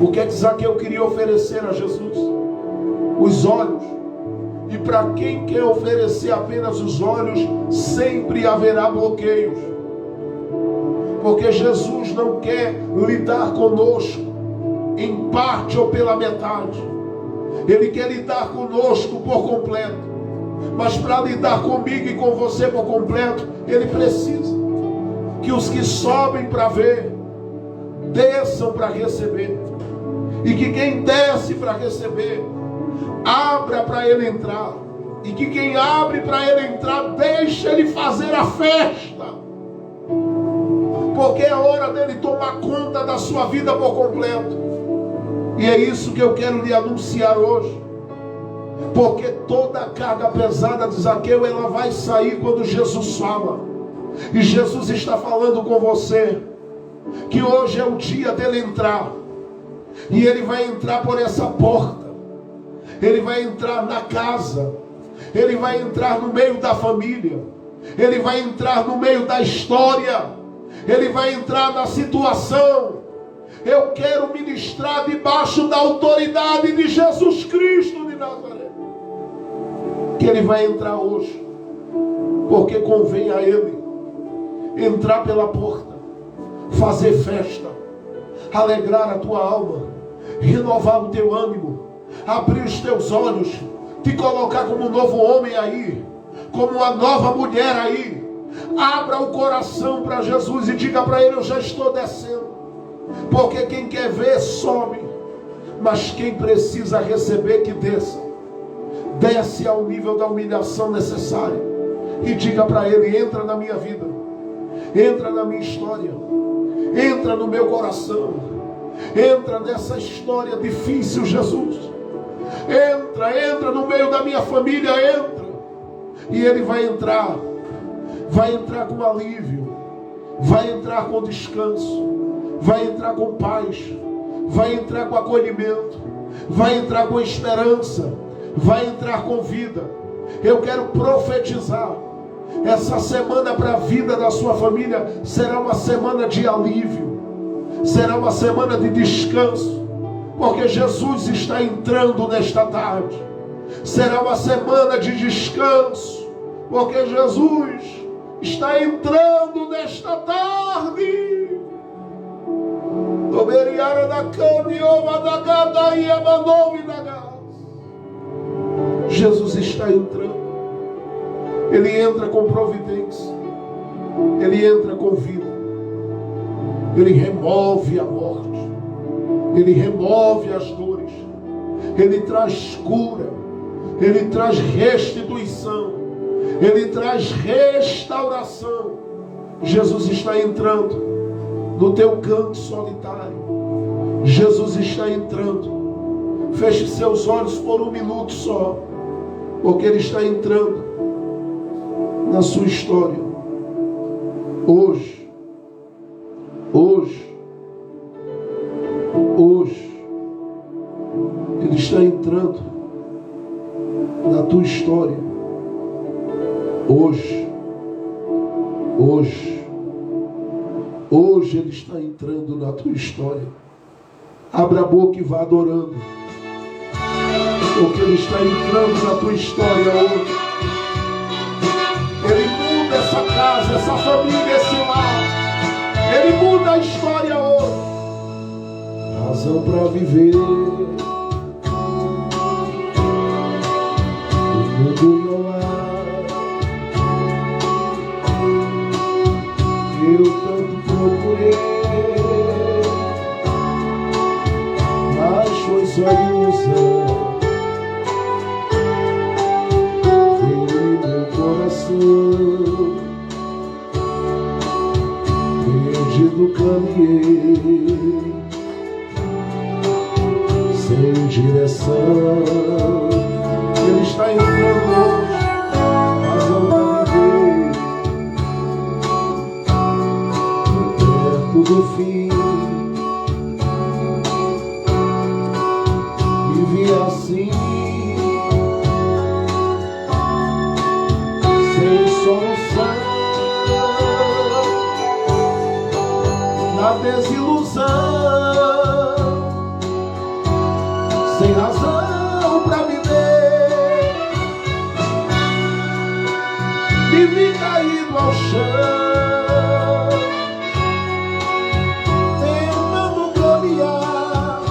O que é que Zaqueu queria oferecer a Jesus? Os olhos. E para quem quer oferecer apenas os olhos, sempre haverá bloqueios, porque Jesus não quer lidar conosco em parte ou pela metade. Ele quer lidar conosco por completo. Mas para lidar comigo e com você por completo, Ele precisa que os que sobem para ver, desçam para receber. E que quem desce para receber, abra para Ele entrar. E que quem abre para Ele entrar, deixe Ele fazer a festa. Porque é hora dele tomar conta da sua vida por completo. E é isso que eu quero lhe anunciar hoje. Porque toda a carga pesada de Zaqueu, ela vai sair quando Jesus fala. E Jesus está falando com você que hoje é o dia dele entrar. E ele vai entrar por essa porta. Ele vai entrar na casa. Ele vai entrar no meio da família. Ele vai entrar no meio da história. Ele vai entrar na situação. Eu quero ministrar debaixo da autoridade de Jesus Cristo de Nazaré. Que Ele vai entrar hoje. Porque convém a Ele entrar pela porta, fazer festa, alegrar a tua alma, renovar o teu ânimo, abrir os teus olhos, te colocar como um novo homem aí, como uma nova mulher aí. Abra o coração para Jesus e diga para Ele: eu já estou descendo. Porque quem quer ver sobe, mas quem precisa receber que desça. Desce ao nível da humilhação necessária e diga para Ele: entra na minha vida, entra na minha história, entra no meu coração, entra nessa história difícil, Jesus. Entra no meio da minha família, entra. E Ele vai entrar com alívio, vai entrar com descanso, vai entrar com paz, vai entrar com acolhimento, vai entrar com esperança, vai entrar com vida. Eu quero profetizar: essa semana para a vida da sua família será uma semana de alívio, será uma semana de descanso, porque Jesus está entrando nesta tarde. Será uma semana de descanso, porque Jesus está entrando nesta tarde. Jesus está entrando. Ele entra com providência, Ele entra com vida, Ele remove a morte, Ele remove as dores, Ele traz cura, Ele traz restituição, Ele traz restauração. Jesus está entrando no teu canto solitário. Jesus está entrando. Feche seus olhos por um minuto só, porque Ele está entrando na sua história. Hoje, Ele está entrando na tua história. Hoje Ele está entrando na tua história. Abra a boca e vá adorando, porque Ele está entrando na tua história hoje. Ele muda essa casa, essa família, esse lar. Ele muda a história hoje. Razão para viver. Do meu lar, eu tanto procurei, mas foi só ilusão. Veio meu coração, perdido caminhei, sem direção. Ele está entrando hoje, razão para viver, perto do fim. Vivi assim, sem solução, na desilusão, sem razão para viver. Vivi caído ao chão, tentando caminhar.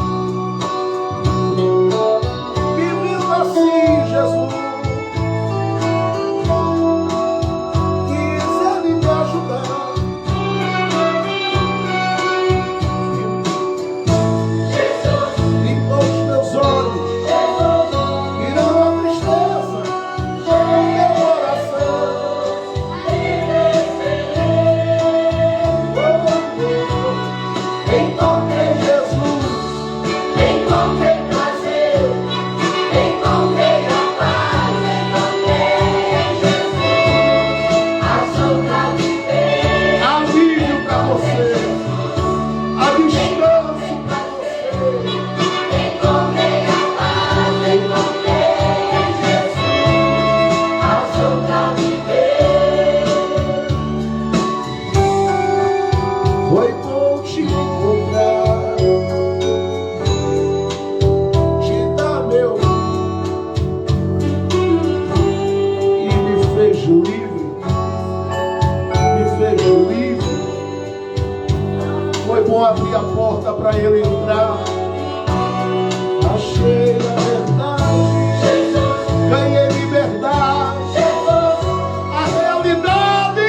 Foi bom te encontrar, te dar meu e me fez livre, me fez livre. Foi bom abrir a porta para ele entrar. Achei a verdade, ganhei liberdade, a realidade.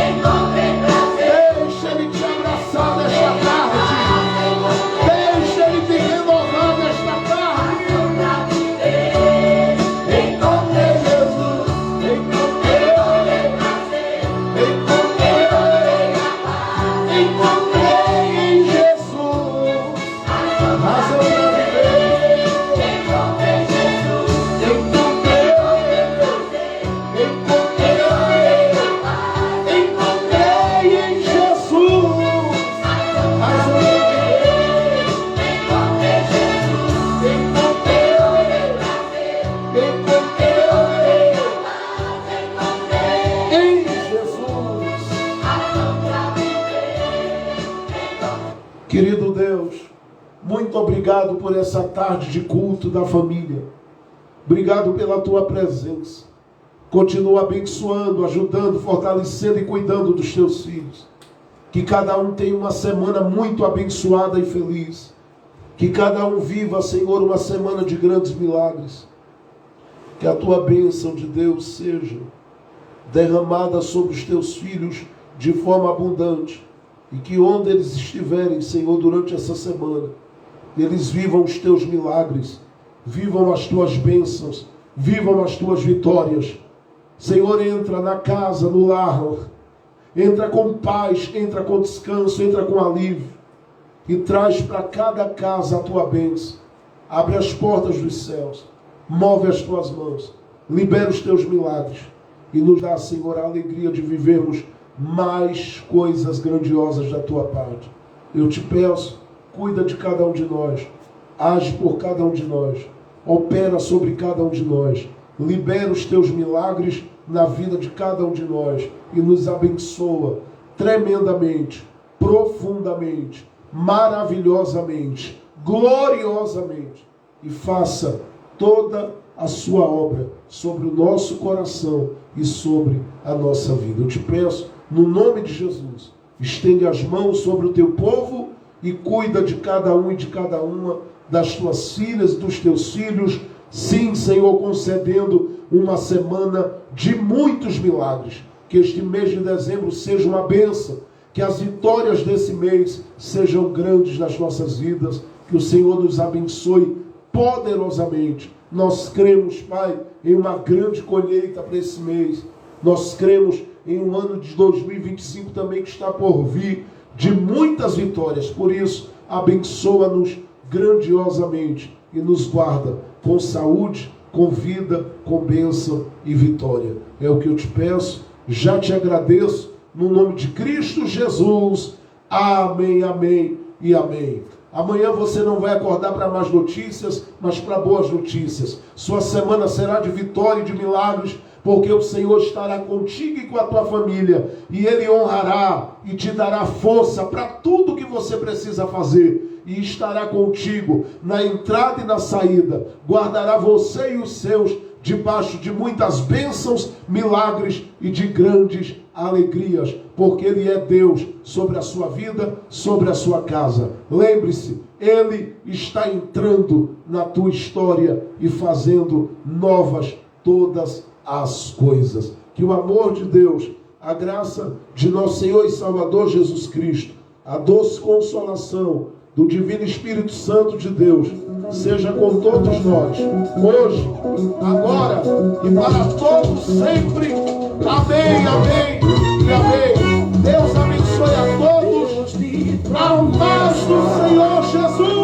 E manda deixa ele te abraçar nesta tarde, deixa ele te renovar nesta tarde. Encontrei Jesus, encontrei em Jesus razão pra viver. Encontrei em Jesus razão pra viver. Em Jesus. Querido Deus, muito obrigado por essa tarde de culto da família. Obrigado pela tua presença. Continua abençoando, ajudando, fortalecendo e cuidando dos teus filhos. Que cada um tenha uma semana muito abençoada e feliz. Que cada um viva, Senhor, uma semana de grandes milagres. Que a tua bênção de Deus seja derramada sobre os teus filhos de forma abundante. E que onde eles estiverem, Senhor, durante essa semana, eles vivam os teus milagres, vivam as tuas bênçãos, vivam as tuas vitórias. Senhor, entra na casa, no lar, entra com paz, entra com descanso, entra com alívio e traz para cada casa a tua bênção. Abre as portas dos céus, move as tuas mãos, libera os teus milagres e nos dá, Senhor, a alegria de vivermos mais coisas grandiosas da tua parte. Eu te peço, cuida de cada um de nós, age por cada um de nós, opera sobre cada um de nós, libera os teus milagres na vida de cada um de nós e nos abençoa tremendamente, profundamente, maravilhosamente, gloriosamente, e faça toda a sua obra sobre o nosso coração e sobre a nossa vida. Eu te peço, no nome de Jesus, estende as mãos sobre o teu povo e cuida de cada um e de cada uma das tuas filhas e dos teus filhos. Sim, Senhor, concedendo uma semana de muitos milagres. Que este mês de dezembro seja uma bênção. Que as vitórias desse mês sejam grandes nas nossas vidas. Que o Senhor nos abençoe poderosamente. Nós cremos, Pai, em uma grande colheita para esse mês. Nós cremos em um ano de 2025 também que está por vir, de muitas vitórias. Por isso, abençoa-nos grandiosamente e nos guarda com saúde, com vida, com bênção e vitória. É o que eu te peço, já te agradeço, no nome de Cristo Jesus. Amém, amém e amém. Amanhã você não vai acordar para más notícias, mas para boas notícias. Sua semana será de vitória e de milagres, porque o Senhor estará contigo e com a tua família, e Ele honrará e te dará força para tudo que você precisa fazer, e estará contigo na entrada e na saída, guardará você e os seus debaixo de muitas bênçãos, milagres e de grandes alegrias, porque Ele é Deus sobre a sua vida, sobre a sua casa. Lembre-se, Ele está entrando na tua história e fazendo novas todas as coisas. Que o amor de Deus, a graça de nosso Senhor e Salvador Jesus Cristo, a doce consolação do Divino Espírito Santo de Deus, seja com todos nós, hoje, agora e para todos sempre. Amém, amém e amém. Deus abençoe a todos. Ao paz do Senhor Jesus.